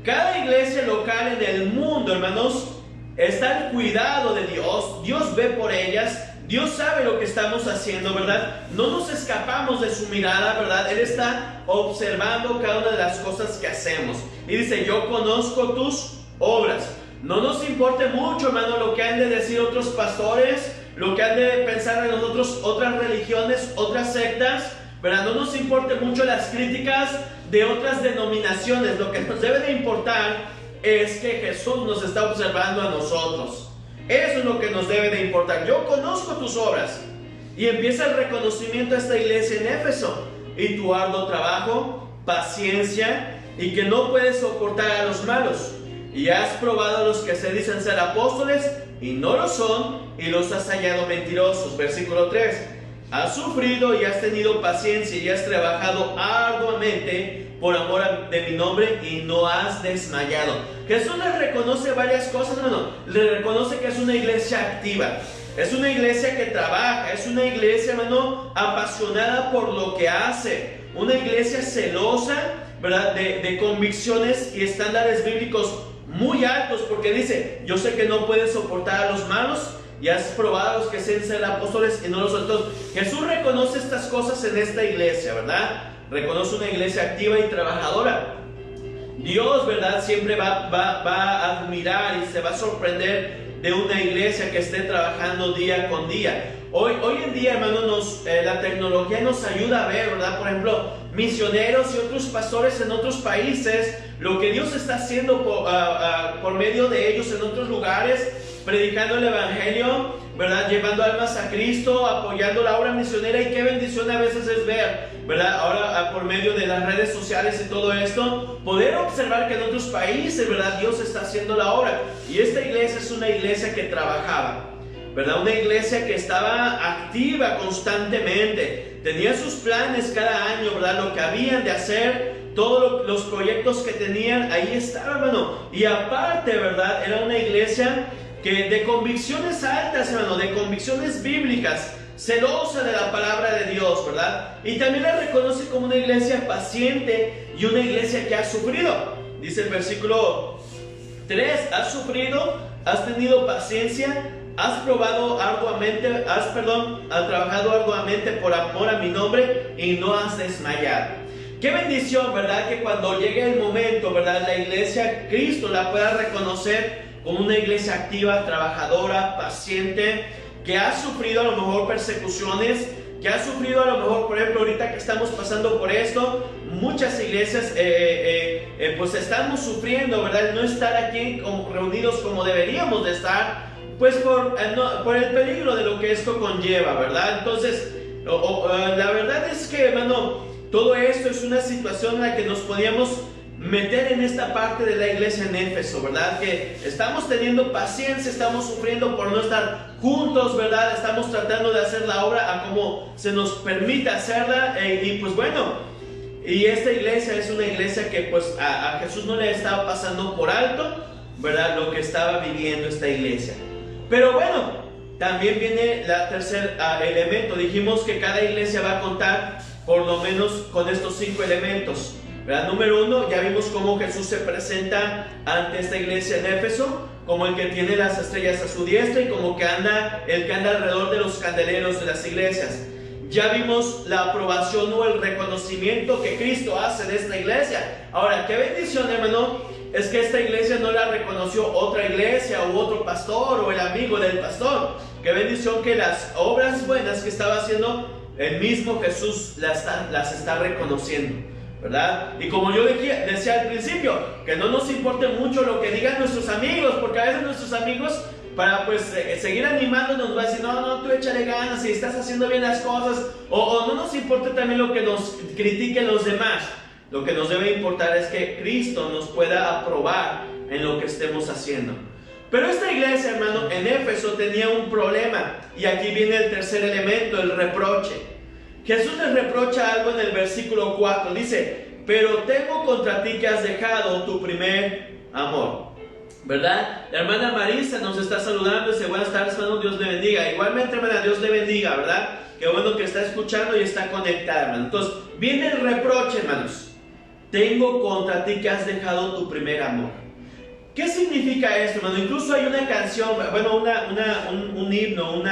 Cada iglesia local en el mundo, hermanos, está al cuidado de Dios. Dios ve por ellas. Dios sabe lo que estamos haciendo, ¿verdad? No nos escapamos de su mirada, ¿verdad? Él está observando cada una de las cosas que hacemos. Y dice, yo conozco tus obras. No nos importe mucho, hermano, lo que han de decir otros pastores, lo que han de pensar de nosotros otras religiones, otras sectas. ¿verdad? No nos importe mucho las críticas de otras denominaciones. Lo que nos debe de importar es que Jesús nos está observando a nosotros. Eso es lo que nos debe de importar. Yo conozco tus obras. Y empieza el reconocimiento a esta iglesia en Éfeso. Y tu arduo trabajo, paciencia, y que no puedes soportar a los malos. Y has probado a los que se dicen ser apóstoles y no lo son, y los has hallado mentirosos. Versículo 3. Has sufrido y has tenido paciencia y has trabajado arduamente por amor de mi nombre y no has desmayado. Jesús les reconoce varias cosas, hermano. Le reconoce que es una iglesia activa. Es una iglesia que trabaja. Es una iglesia, hermano, apasionada por lo que hace. Una iglesia celosa, ¿verdad? De convicciones y estándares bíblicos muy altos, porque dice, yo sé que no puedes soportar a los malos y has probado a los que se dicen ser apóstoles y no los son. Entonces, Jesús reconoce estas cosas en esta iglesia, ¿verdad? Reconoce una iglesia activa y trabajadora. Dios, ¿verdad? Siempre va a admirar y se va a sorprender de una iglesia que esté trabajando día con día. Hoy en día, hermano, la tecnología nos ayuda a ver, ¿verdad? Por ejemplo, misioneros y otros pastores en otros países, lo que Dios está haciendo por medio de ellos en otros lugares, predicando el evangelio, ¿verdad? Llevando almas a Cristo, apoyando la obra misionera. Y qué bendición a veces es ver, ¿verdad? Ahora por medio de las redes sociales y todo esto, poder observar que en otros países, ¿verdad? Dios está haciendo la obra. Y esta iglesia es una iglesia que trabajaba, ¿verdad? Una iglesia que estaba activa constantemente, tenía sus planes cada año, ¿verdad? Lo que habían de hacer, todos los proyectos que tenían, ahí estaba, hermano. Y aparte, ¿verdad? Era una iglesia que de convicciones altas, hermano, de convicciones bíblicas, celosa de la palabra de Dios, ¿verdad? Y también la reconoce como una iglesia paciente y una iglesia que ha sufrido. Dice el versículo 3, has sufrido, has tenido paciencia, has probado arduamente, has trabajado arduamente por amor a mi nombre y no has desmayado. Qué bendición, ¿verdad? Que cuando llegue el momento, ¿verdad? La iglesia, Cristo la pueda reconocer como una iglesia activa, trabajadora, paciente, que ha sufrido a lo mejor persecuciones, que ha sufrido a lo mejor, por ejemplo, ahorita que estamos pasando por esto, muchas iglesias pues estamos sufriendo, ¿verdad? No estar aquí reunidos como deberíamos de estar, pues por el peligro de lo que esto conlleva, ¿verdad? Entonces, la verdad es que, hermano, todo esto es una situación en la que nos podíamos meter en esta parte de la iglesia en Éfeso, ¿verdad? Que estamos teniendo paciencia, estamos sufriendo por no estar juntos, ¿verdad? Estamos tratando de hacer la obra a como se nos permite hacerla, y pues bueno, y esta iglesia es una iglesia que pues a Jesús no le estaba pasando por alto, ¿verdad? Lo que estaba viviendo esta iglesia. Pero bueno, también viene el tercer elemento. Dijimos que cada iglesia va a contar por lo menos con estos 5 elementos, ¿verdad? Número 1, ya vimos cómo Jesús se presenta ante esta iglesia en Éfeso como el que tiene las estrellas a su diestra y como el que anda alrededor de los candeleros de las iglesias. Ya vimos la aprobación o el reconocimiento que Cristo hace de esta iglesia. Ahora, qué bendición, hermano, es que esta iglesia no la reconoció otra iglesia u otro pastor o el amigo del pastor. Qué bendición que las obras buenas que estaba haciendo el mismo Jesús las está reconociendo, ¿verdad? Y como yo decía al principio, que no nos importe mucho lo que digan nuestros amigos, porque a veces nuestros amigos, para pues seguir animándonos, nos va a decir, no, tú échale ganas y estás haciendo bien las cosas, o no nos importa también lo que nos critiquen los demás. Lo que nos debe importar es que Cristo nos pueda aprobar en lo que estemos haciendo. Pero esta iglesia, hermano, en Éfeso tenía un problema, y aquí viene el tercer elemento, el reproche. Jesús les reprocha algo en el versículo 4, dice, pero tengo contra ti que has dejado tu primer amor, ¿verdad? La hermana Marisa nos está saludando, dice, buenas tardes, hermano, Dios le bendiga. Igualmente, hermana, Dios le bendiga, ¿verdad? Qué bueno que está escuchando y está conectada, hermano. Entonces, viene el reproche, hermanos. Tengo contra ti que has dejado tu primer amor. ¿Qué significa esto, hermano? Incluso hay una canción, bueno, un himno,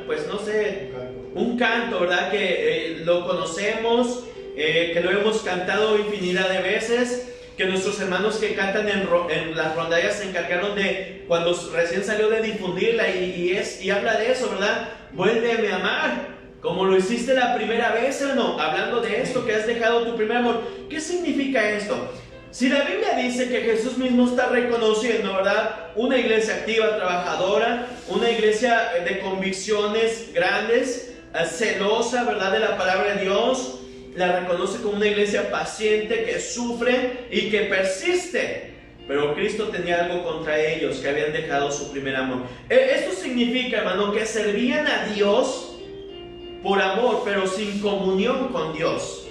pues no sé, un canto, ¿verdad? Que lo conocemos, que lo hemos cantado infinidad de veces, que nuestros hermanos que cantan en las rondallas se encargaron de, cuando recién salió, de difundirla, y habla de eso, ¿verdad? Vuélveme a amar como lo hiciste la primera vez, hermano. Hablando de esto, que has dejado tu primer amor. ¿Qué significa esto? Si la Biblia dice que Jesús mismo está reconociendo, ¿verdad?, una iglesia activa, trabajadora, una iglesia de convicciones grandes, celosa, ¿verdad?, de la palabra de Dios, la reconoce como una iglesia paciente que sufre y que persiste. Pero Cristo tenía algo contra ellos, que habían dejado su primer amor. Esto significa, hermano, que servían a Dios por amor, pero sin comunión con Dios.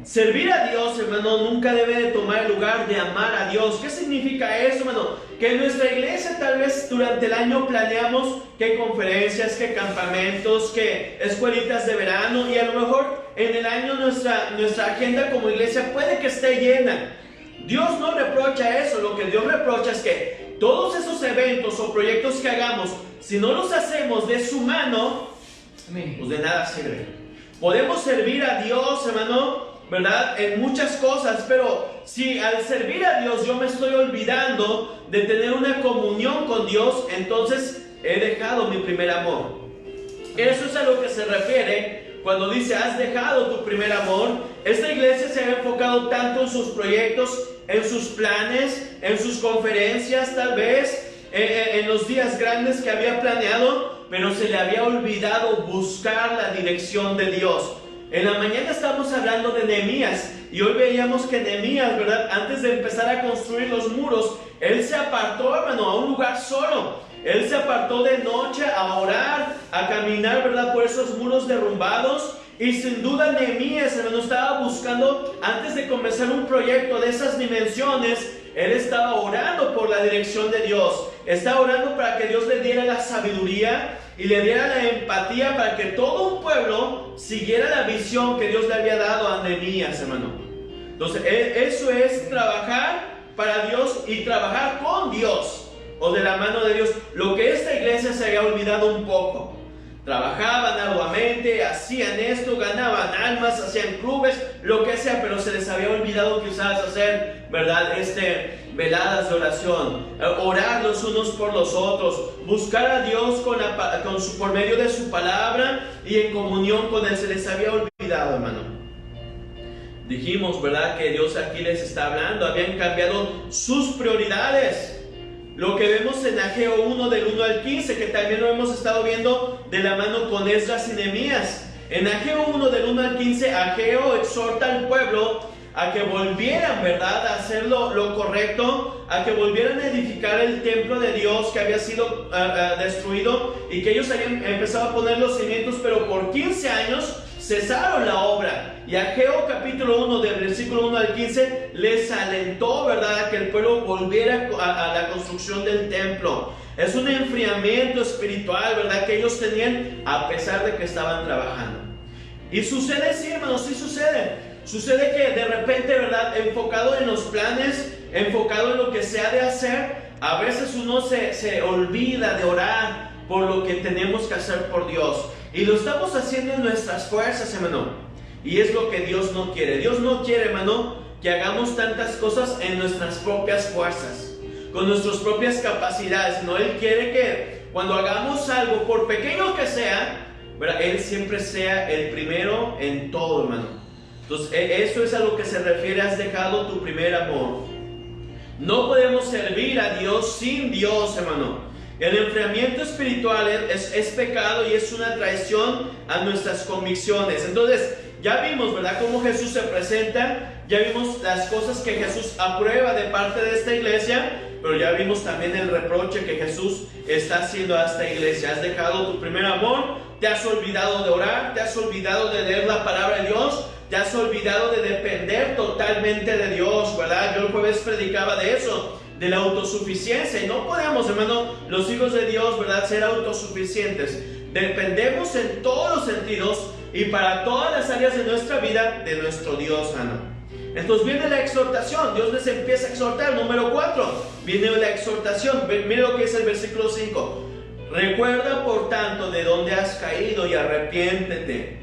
Servir a Dios, hermano, nunca debe de tomar el lugar de amar a Dios. ¿Qué significa eso, hermano? Que en nuestra iglesia tal vez durante el año planeamos qué conferencias, qué campamentos, qué escuelitas de verano, y a lo mejor en el año nuestra agenda como iglesia puede que esté llena. Dios no reprocha eso. Lo que Dios reprocha es que todos esos eventos o proyectos que hagamos, si no los hacemos de su mano, pues de nada sirve. Podemos servir a Dios, hermano, ¿verdad?, en muchas cosas, pero si al servir a Dios yo me estoy olvidando de tener una comunión con Dios, entonces he dejado mi primer amor. Eso es a lo que se refiere cuando dice has dejado tu primer amor. Esta iglesia se ha enfocado tanto en sus proyectos, en sus planes, en sus conferencias, tal vez en los días grandes que había planeado, pero se le había olvidado buscar la dirección de Dios. En la mañana estábamos hablando de Nehemías, y hoy veíamos que Nehemías, ¿verdad?, antes de empezar a construir los muros, él se apartó, hermano, a un lugar solo. Él se apartó de noche a orar, a caminar, ¿verdad?, por esos muros derrumbados. Y sin duda Nehemías, hermano, estaba buscando, antes de comenzar un proyecto de esas dimensiones, él estaba orando por la dirección de Dios. Estaba orando para que Dios le diera la sabiduría y le diera la empatía para que todo un pueblo siguiera la visión que Dios le había dado a Nehemías, hermano. Entonces, eso es trabajar para Dios y trabajar con Dios, o de la mano de Dios. Lo que esta iglesia se había olvidado un poco. Trabajaban arduamente, hacían esto, ganaban almas, hacían clubes, lo que sea, pero se les había olvidado quizás hacer, ¿verdad?, veladas de oración, orar los unos por los otros, buscar a Dios por medio de su palabra y en comunión con Él. Se les había olvidado, hermano. Dijimos, ¿verdad?, que Dios aquí les está hablando. Habían cambiado sus prioridades. Lo que vemos en Ageo 1 del 1 al 15, que también lo hemos estado viendo de la mano con Esdras y Nehemías. En Ageo 1 del 1 al 15, Ageo exhorta al pueblo a que volvieran, ¿verdad?, a hacer lo correcto, a que volvieran a edificar el templo de Dios que había sido destruido, y que ellos habían empezado a poner los cimientos, pero por 15 años cesaron la obra. Y Ageo capítulo 1 del versículo 1 al 15 les alentó, ¿verdad?, a que el pueblo volviera a la construcción del templo. Es un enfriamiento espiritual, ¿verdad?, que ellos tenían a pesar de que estaban trabajando. Y sucede, sí, hermanos, sí sucede. Sucede que de repente, ¿verdad?, enfocado en los planes, enfocado en lo que se ha de hacer, a veces uno se olvida de orar por lo que tenemos que hacer por Dios. Y lo estamos haciendo en nuestras fuerzas, hermano. Y es lo que Dios no quiere. Dios no quiere, hermano, que hagamos tantas cosas en nuestras propias fuerzas, con nuestras propias capacidades. No, Él quiere que cuando hagamos algo, por pequeño que sea, ¿verdad?, Él siempre sea el primero en todo, hermano. Entonces, eso es a lo que se refiere, has dejado tu primer amor. No podemos servir a Dios sin Dios, hermano. El enfriamiento espiritual es pecado y es una traición a nuestras convicciones. Entonces, ya vimos, ¿verdad?, cómo Jesús se presenta. Ya vimos las cosas que Jesús aprueba de parte de esta iglesia, pero ya vimos también el reproche que Jesús está haciendo a esta iglesia. Has dejado tu primer amor, te has olvidado de orar, te has olvidado de leer la palabra de Dios, te has olvidado de depender totalmente de Dios, ¿verdad? Yo el jueves predicaba de eso, de la autosuficiencia, y no podemos, hermano, los hijos de Dios, ¿verdad?, ser autosuficientes. Dependemos en todos los sentidos y para todas las áreas de nuestra vida de nuestro Dios, hermano. Entonces viene la exhortación. Dios les empieza a exhortar. Número 4, viene la exhortación. Mira lo que es el versículo 5. Recuerda por tanto de dónde has caído y arrepiéntete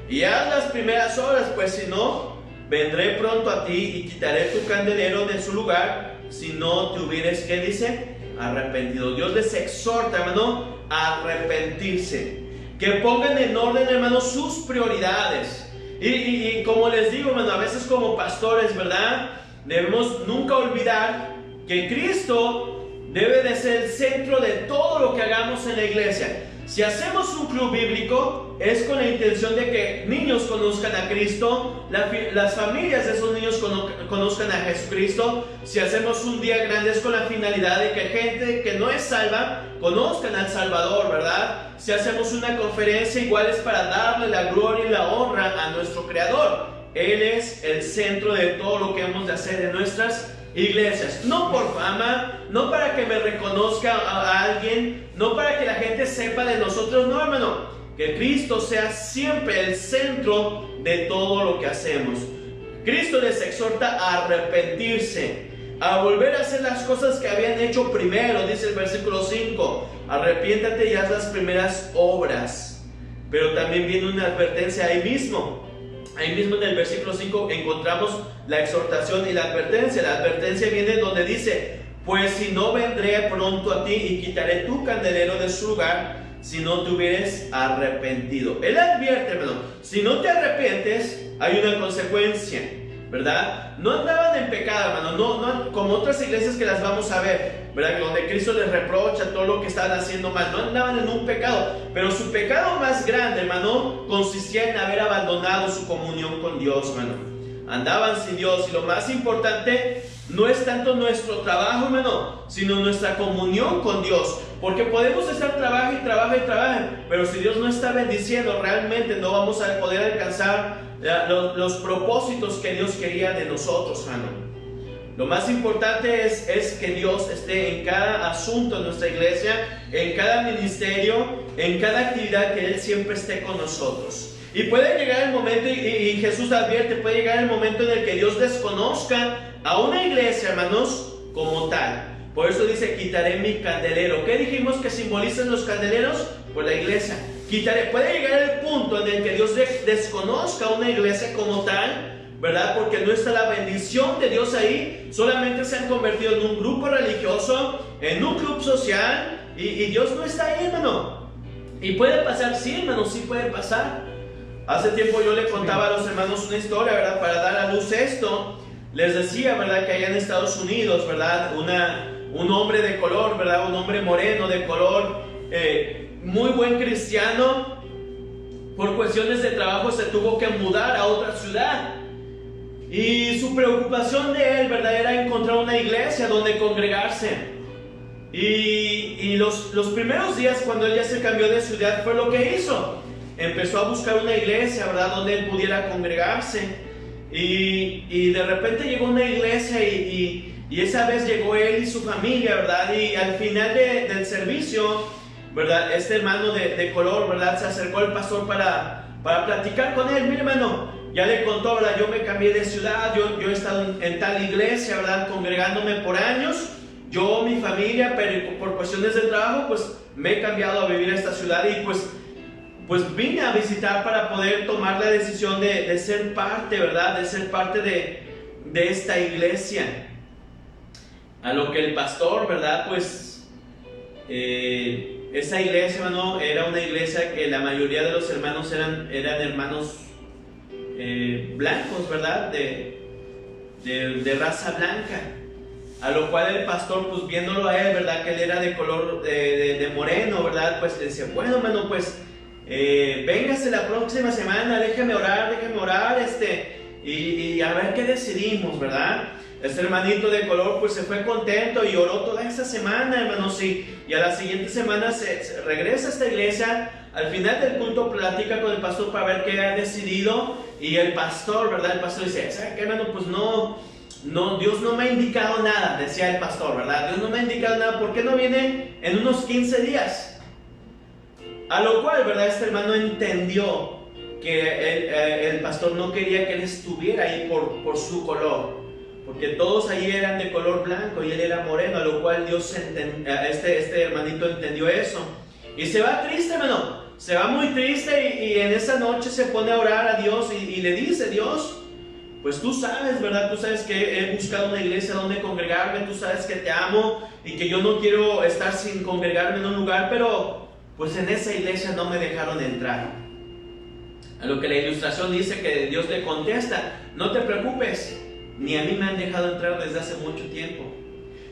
y haz las primeras obras, pues si no, vendré pronto a ti y quitaré tu candelero de su lugar si no te hubieres, ¿qué dice?, arrepentido. Dios les exhorta, hermano, a arrepentirse. que pongan en orden, hermanos, sus prioridades. Y como les digo, hermano, a veces como pastores, ¿verdad? Debemos nunca olvidar que Cristo debe de ser el centro de todo lo que hagamos en la iglesia. Si hacemos un club bíblico, es con la intención de que niños conozcan a Cristo, las familias de esos niños conozcan a Jesucristo. Si hacemos un día grande, es con la finalidad de que gente que no es salva conozcan al Salvador, ¿verdad? Si hacemos una conferencia, igual es para darle la gloria y la honra a nuestro Creador. Él es el centro de todo lo que hemos de hacer en nuestras iglesias, no por fama, no para que me reconozca a alguien, no para que la gente sepa de nosotros, no, hermano, que Cristo sea siempre el centro de todo lo que hacemos. Cristo les exhorta a arrepentirse, a volver a hacer las cosas que habían hecho primero, dice el versículo 5, arrepiéntate y haz las primeras obras. Pero también viene una advertencia ahí mismo en el versículo 5 encontramos la exhortación y la advertencia. La advertencia viene donde dice: pues si no, vendré pronto a ti y quitaré tu candelero de su lugar, si no te hubieres arrepentido. Él advierte, hermano, si no te arrepientes, hay una consecuencia, ¿verdad? No andaban en pecado, hermano, no como otras iglesias que las vamos a ver, ¿verdad? Donde Cristo les reprocha todo lo que estaban haciendo mal. No andaban en un pecado, pero su pecado más grande, hermano, consistía en haber abandonado su comunión con Dios, hermano. Andaban sin Dios, y lo más importante no es tanto nuestro trabajo, hermano, sino nuestra comunión con Dios. Porque podemos estar trabaje y trabaje, pero si Dios no está bendiciendo, realmente no vamos a poder alcanzar los propósitos que Dios quería de nosotros, hermano. Lo más importante es que Dios esté en cada asunto de nuestra iglesia, en cada ministerio, en cada actividad, que Él siempre esté con nosotros. Y puede llegar el momento, y Jesús advierte, puede llegar el momento en el que Dios desconozca a una iglesia, hermanos, como tal. Por eso dice: quitaré mi candelero. ¿Qué dijimos que simbolizan los candeleros? Pues la iglesia. Quitaré. Puede llegar el punto en el que Dios desconozca a una iglesia como tal, ¿verdad? Porque no está la bendición de Dios ahí. Solamente se han convertido en un grupo religioso, en un club social, y Dios no está ahí, hermano. Y puede pasar, sí, hermano, sí puede pasar. Hace tiempo yo le contaba a los hermanos una historia, ¿verdad? Para dar a luz esto. Les decía, ¿verdad? Que allá en Estados Unidos, ¿verdad? Un hombre de color, ¿verdad? Un hombre moreno de color, muy buen cristiano, por cuestiones de trabajo se tuvo que mudar a otra ciudad. Y su preocupación de él, ¿verdad? Era encontrar una iglesia donde congregarse. Y los primeros días, cuando él ya se cambió de ciudad, fue lo que hizo. Empezó a buscar una iglesia, ¿verdad? Donde él pudiera congregarse. Y de repente llegó una iglesia y esa vez llegó él y su familia, ¿verdad? Y al final del servicio, ¿verdad? Este hermano de color, ¿verdad? Se acercó al pastor para platicar con él. Mira, hermano, ya le contó, ¿verdad? Yo me cambié de ciudad, yo he estado en tal iglesia, ¿verdad? Congregándome por años. Yo, mi familia, pero por cuestiones de trabajo, pues me he cambiado a vivir a esta ciudad y pues vine a visitar para poder tomar la decisión de ser parte, ¿verdad? De ser parte de esta iglesia. A lo que el pastor, ¿verdad? Pues esa iglesia, hermano, era una iglesia que la mayoría de los hermanos eran hermanos blancos, ¿verdad? De raza blanca. A lo cual el pastor, pues viéndolo a él, ¿verdad? Que él era de color de moreno, ¿verdad? Pues le decía: bueno, hermano, pues véngase la próxima semana, déjeme orar, y a ver qué decidimos, ¿verdad? Este hermanito de color pues se fue contento y oró toda esa semana, hermanos, y a la siguiente semana se regresa a esta iglesia. Al final del culto platica con el pastor para ver qué ha decidido, y el pastor, ¿verdad? El pastor dice: ¿sabe qué, hermano? Pues no, Dios no me ha indicado nada, decía el pastor, ¿verdad? Dios no me ha indicado nada, ¿por qué no viene en unos 15 días? A lo cual, ¿verdad? Este hermano entendió que el pastor no quería que él estuviera ahí por su color, porque todos ahí eran de color blanco y él era moreno, a lo cual este hermanito entendió eso. Y se va triste, hermano, se va muy triste y en esa noche se pone a orar a Dios y le dice: Dios, pues tú sabes, ¿verdad? Tú sabes que he buscado una iglesia donde congregarme, tú sabes que te amo y que yo no quiero estar sin congregarme en un lugar, pero pues en esa iglesia no me dejaron entrar. A lo que la ilustración dice que Dios le contesta: no te preocupes, ni a mí me han dejado entrar desde hace mucho tiempo.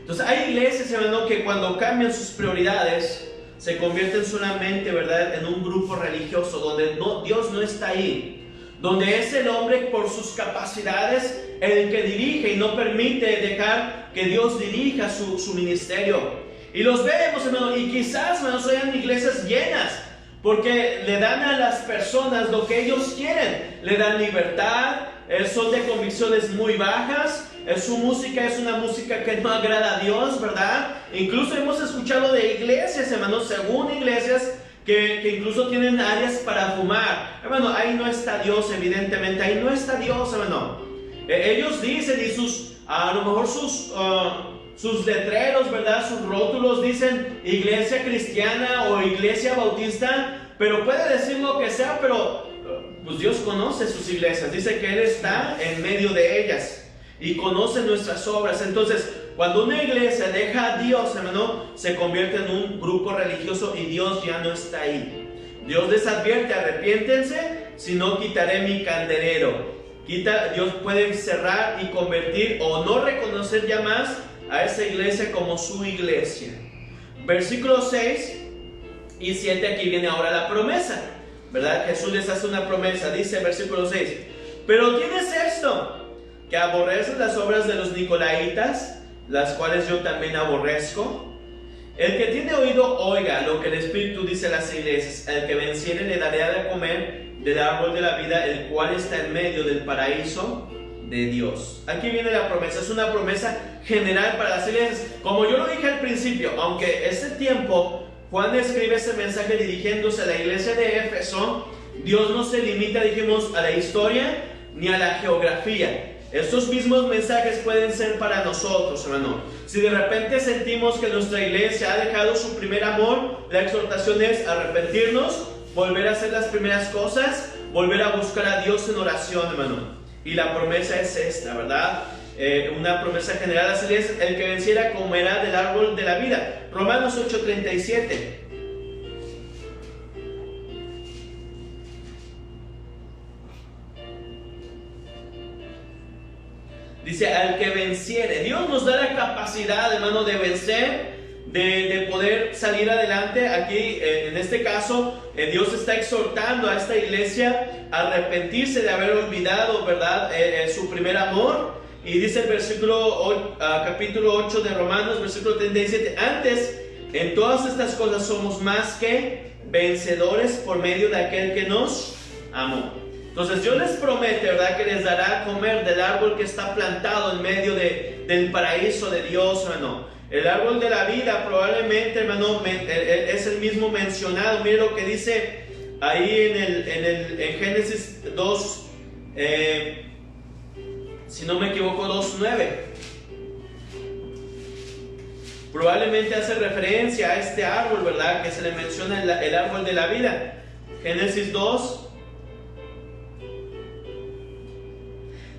Entonces hay iglesias, hermano, que cuando cambian sus prioridades se convierten solamente, ¿verdad?, en un grupo religioso donde Dios no está ahí, donde es el hombre por sus capacidades el que dirige y no permite dejar que Dios dirija su ministerio. Y los vemos, hermano, y quizás, hermano, sean iglesias llenas porque le dan a las personas lo que ellos quieren, le dan libertad, son de convicciones muy bajas, su música es una música que no agrada a Dios, ¿verdad? Incluso hemos escuchado de iglesias, hermanos, según iglesias que incluso tienen áreas para fumar. Hermano, ahí no está Dios, evidentemente, ahí no está Dios, hermano. Ellos dicen, y a lo mejor sus letreros, ¿verdad?, sus rótulos dicen iglesia cristiana o iglesia bautista, pero puede decir lo que sea, pero pues Dios conoce sus iglesias, dice que Él está en medio de ellas y conoce nuestras obras. Entonces, cuando una iglesia deja a Dios, hermano, se convierte en un grupo religioso y Dios ya no está ahí. Dios les advierte: arrepiéntense, si no quitaré mi candelero. Dios puede cerrar y convertir o no reconocer ya más a esa iglesia como su iglesia. Versículos 6 y 7, aquí viene ahora la promesa, ¿verdad? Jesús les hace una promesa, dice versículo 6: pero tienes esto, que aborreces las obras de los nicolaitas, las cuales yo también aborrezco. El que tiene oído, oiga lo que el Espíritu dice a las iglesias. El que venciere le daré a comer del árbol de la vida, el cual está en medio del paraíso de Dios. Aquí viene la promesa, es una promesa general para las iglesias. Como yo lo dije al principio, aunque ese tiempo Juan escribe ese mensaje dirigiéndose a la iglesia de Éfeso, Dios no se limita, dijimos, a la historia ni a la geografía. Estos mismos mensajes pueden ser para nosotros, hermano. Si de repente sentimos que nuestra iglesia ha dejado su primer amor, la exhortación es arrepentirnos, volver a hacer las primeras cosas, volver a buscar a Dios en oración, hermano. Y la promesa es esta, ¿verdad? Una promesa general a las iglesias: el que venciera comerá del árbol de la vida. Romanos 8:37. Dice: al que venciere. Dios nos da la capacidad, hermano, de vencer, de poder salir adelante. Aquí, en este caso, Dios está exhortando a esta iglesia a arrepentirse de haber olvidado, ¿verdad?, su primer amor. Y dice el capítulo 8 de Romanos, versículo 37: antes, en todas estas cosas somos más que vencedores por medio de aquel que nos amó. Entonces Dios les promete, ¿verdad?, que les dará a comer del árbol que está plantado en medio del paraíso de Dios, hermano. El árbol de la vida probablemente, hermano, es el mismo mencionado. Mire lo que dice ahí en Génesis 2, si no me equivoco, 2:9. Probablemente hace referencia a este árbol, ¿verdad?, que se le menciona el árbol de la vida. Génesis 2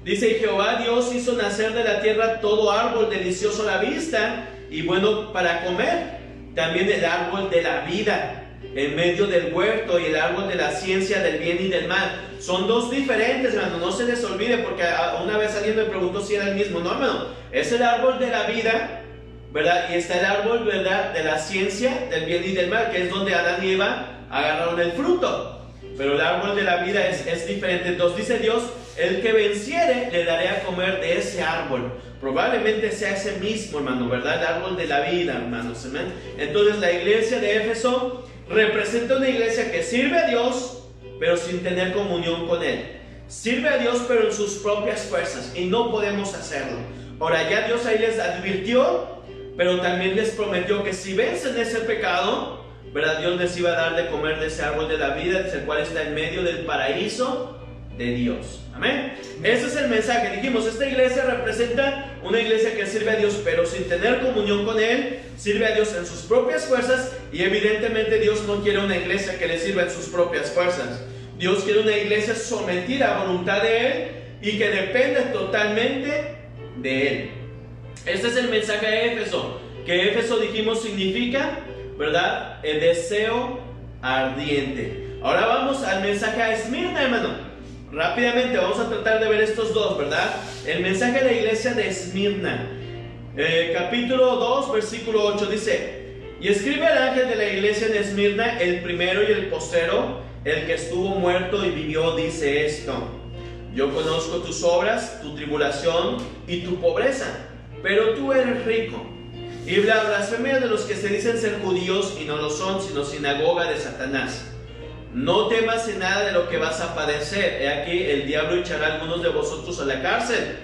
dice: y Jehová Dios hizo nacer de la tierra todo árbol delicioso a la vista y bueno para comer, también el árbol de la vida en medio del huerto y el árbol de la ciencia del bien y del mal. Son dos diferentes, hermano, no se les olvide, porque una vez alguien me preguntó si era el mismo. No, hermano, es el árbol de la vida, ¿verdad? Y está el árbol, ¿verdad?, de la ciencia del bien y del mal, que es donde Adán y Eva agarraron el fruto. Pero el árbol de la vida es diferente. Entonces dice Dios: el que venciere le daré a comer de ese árbol. Probablemente sea ese mismo, hermano, ¿verdad? El árbol de la vida, hermanos. ¿Amén? Entonces la iglesia de Éfeso representa una iglesia que sirve a Dios, pero sin tener comunión con Él. Sirve a Dios, pero en sus propias fuerzas, y no podemos hacerlo. Ahora, ya Dios ahí les advirtió, pero también les prometió que si vencen ese pecado, ¿verdad?, Dios les iba a dar de comer de ese árbol de la vida, el cual está en medio del paraíso de Dios. Amén. Ese es el mensaje. Dijimos, esta iglesia representa una iglesia que sirve a Dios, pero sin tener comunión con Él. Sirve a Dios en sus propias fuerzas, y evidentemente Dios no quiere una iglesia que le sirva en sus propias fuerzas. Dios quiere una iglesia sometida a voluntad de Él y que depende totalmente de Él. Este es el mensaje de Éfeso, que Éfeso, dijimos, significa, ¿verdad?, el deseo ardiente. Ahora vamos al mensaje a Esmirna, hermano. Rápidamente vamos a tratar de ver estos dos, ¿verdad? El mensaje a la iglesia de Esmirna. Capítulo 2, versículo 8 dice: y escribe al ángel de la iglesia de Esmirna, el primero y el postrero, el que estuvo muerto y vivió, dice esto: yo conozco tus obras, tu tribulación y tu pobreza, pero tú eres rico. Y la blasfemia de los que se dicen ser judíos y no lo son, sino sinagoga de Satanás. No temas en nada de lo que vas a padecer. He aquí, el diablo echará a algunos de vosotros a la cárcel,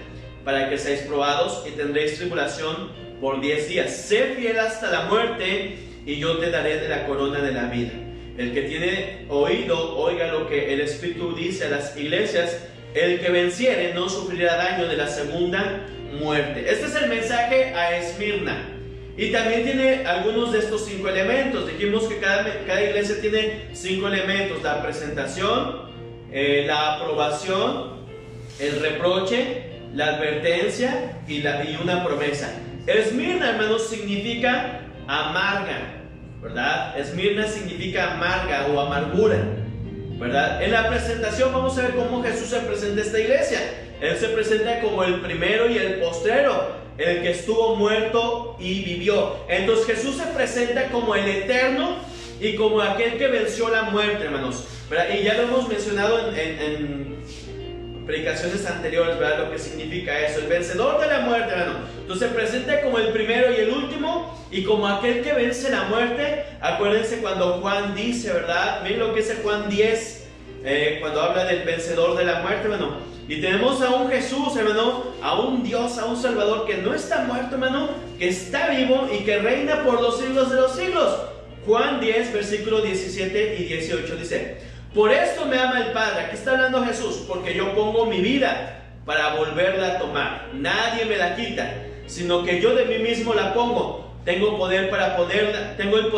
para que seáis probados, y tendréis tribulación por 10 días. Sé fiel hasta la muerte, y yo te daré de la corona de la vida. El que tiene oído, oiga lo que el Espíritu dice a las iglesias. El que venciere no sufrirá daño de la segunda muerte. Este es el mensaje a Esmirna. Y también tiene algunos de estos 5 elementos. Dijimos que cada iglesia tiene 5 elementos: la presentación, la aprobación, el reproche, la advertencia y una promesa. Esmirna, hermanos, significa amarga, ¿verdad? Esmirna significa amarga o amargura, ¿verdad? En la presentación vamos a ver cómo Jesús se presenta a esta iglesia. Él se presenta como el primero y el postrero, el que estuvo muerto y vivió. Entonces Jesús se presenta como el eterno y como aquel que venció la muerte, hermanos, ¿verdad? Y ya lo hemos mencionado en predicaciones anteriores, ¿verdad? Lo que significa eso, el vencedor de la muerte, hermano. Entonces se presenta como el primero y el último y como aquel que vence la muerte. Acuérdense cuando Juan dice, ¿verdad? Miren lo que dice Juan 10, cuando habla del vencedor de la muerte, hermano. Y tenemos a un Jesús, hermano, a un Dios, a un Salvador que no está muerto, hermano, que está vivo y que reina por los siglos de los siglos. Juan 10, versículos 17 y 18 dice: por esto me ama el Padre. Aquí está hablando Jesús: porque yo pongo mi vida para volverla a tomar. Nadie me la quita, sino que yo de mí mismo la pongo. Tengo el poder para ponerla y tengo el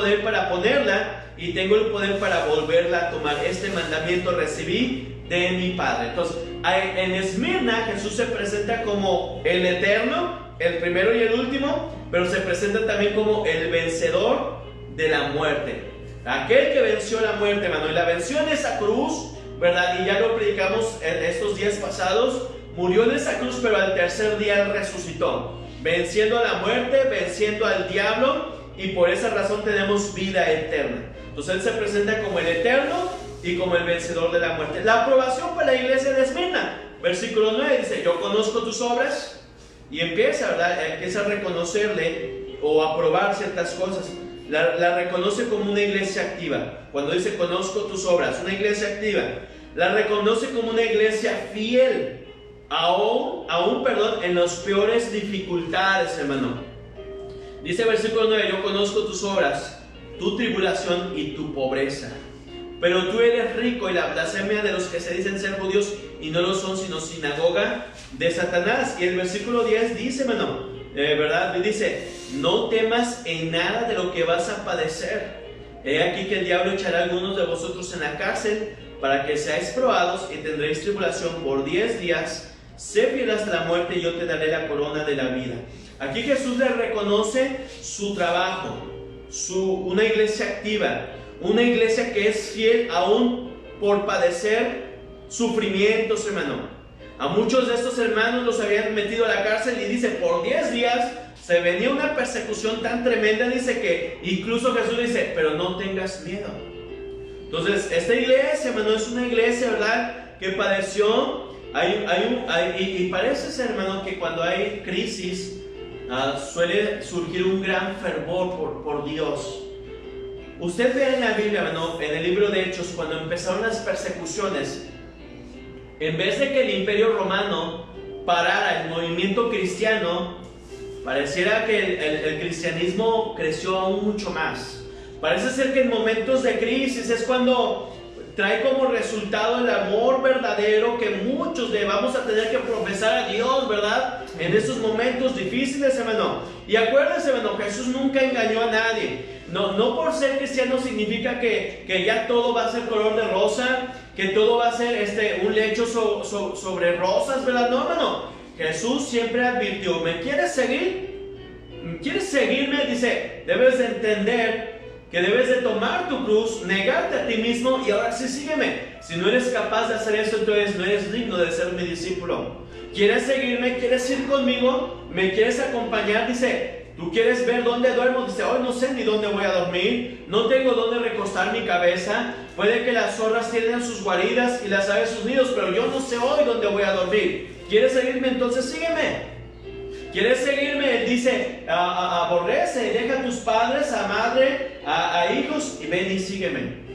poder para volverla a tomar. Este mandamiento recibí de mi Padre. Entonces, en Esmirna Jesús se presenta como el eterno, el primero y el último, pero se presenta también como el vencedor de la muerte, aquel que venció la muerte, hermano, y la venció en esa cruz, ¿verdad? Y ya lo predicamos en estos días pasados. Murió en esa cruz, pero al tercer día Él resucitó, venciendo a la muerte, venciendo al diablo, y por esa razón tenemos vida eterna. Entonces Él se presenta como el eterno y como el vencedor de la muerte. La aprobación para la iglesia de Esmirna, versículo 9 dice: yo conozco tus obras. Y empieza, ¿verdad? Empieza a reconocerle o a aprobar ciertas cosas. La reconoce como una iglesia activa. Cuando dice conozco tus obras, una iglesia activa. La reconoce como una iglesia fiel, aún en las peores dificultades, hermano. Dice versículo 9: yo conozco tus obras, tu tribulación y tu pobreza, pero tú eres rico, y la blasfemia de los que se dicen ser judíos y no lo son, sino sinagoga de Satanás. Y el versículo 10 dice, hermano, ¿verdad? Dice: no temas en nada de lo que vas a padecer. He aquí que el diablo echará a algunos de vosotros en la cárcel, para que seáis probados, y tendréis tribulación por 10 días. Sé fiel hasta la muerte, y yo te daré la corona de la vida. Aquí Jesús le reconoce su trabajo, una iglesia activa, una iglesia que es fiel aún por padecer sufrimientos, hermano. A muchos de estos hermanos los habían metido a la cárcel, y dice, por 10 días se venía una persecución tan tremenda, dice que incluso Jesús dice, pero no tengas miedo. Entonces, esta iglesia, hermano, es una iglesia, ¿verdad?, que padeció. Y parece ser, hermano, que cuando hay crisis, suele surgir un gran fervor por Dios. Usted ve en la Biblia, hermano, en el libro de Hechos, cuando empezaron las persecuciones, en vez de que el imperio romano parara el movimiento cristiano, pareciera que el cristianismo creció aún mucho más. Parece ser que en momentos de crisis es cuando trae como resultado el amor verdadero que muchos vamos a tener que profesar a Dios, ¿verdad? En esos momentos difíciles, hermano. Y acuérdense, hermano, Jesús nunca engañó a nadie. No por ser cristiano significa que ya todo va a ser color de rosa, que todo va a ser un lecho sobre rosas, ¿verdad? No, hermano. Jesús siempre advirtió: ¿me quieres seguir? ¿Quieres seguirme? Dice, debes de entender que debes de tomar tu cruz, negarte a ti mismo y ahora sí sígueme. Si no eres capaz de hacer eso, entonces no eres digno de ser mi discípulo. ¿Quieres seguirme? ¿Quieres ir conmigo? ¿Me quieres acompañar? Dice, ¿tú quieres ver dónde duermo? Dice, hoy no sé ni dónde voy a dormir, no tengo dónde recostar mi cabeza. Puede que las zorras tienen sus guaridas y las aves sus nidos, pero yo no sé hoy dónde voy a dormir. ¿Quieres seguirme? Entonces sígueme. ¿Quieres seguirme? Él dice, aborrece, deja a tus padres, a madre, a hijos y ven y sígueme.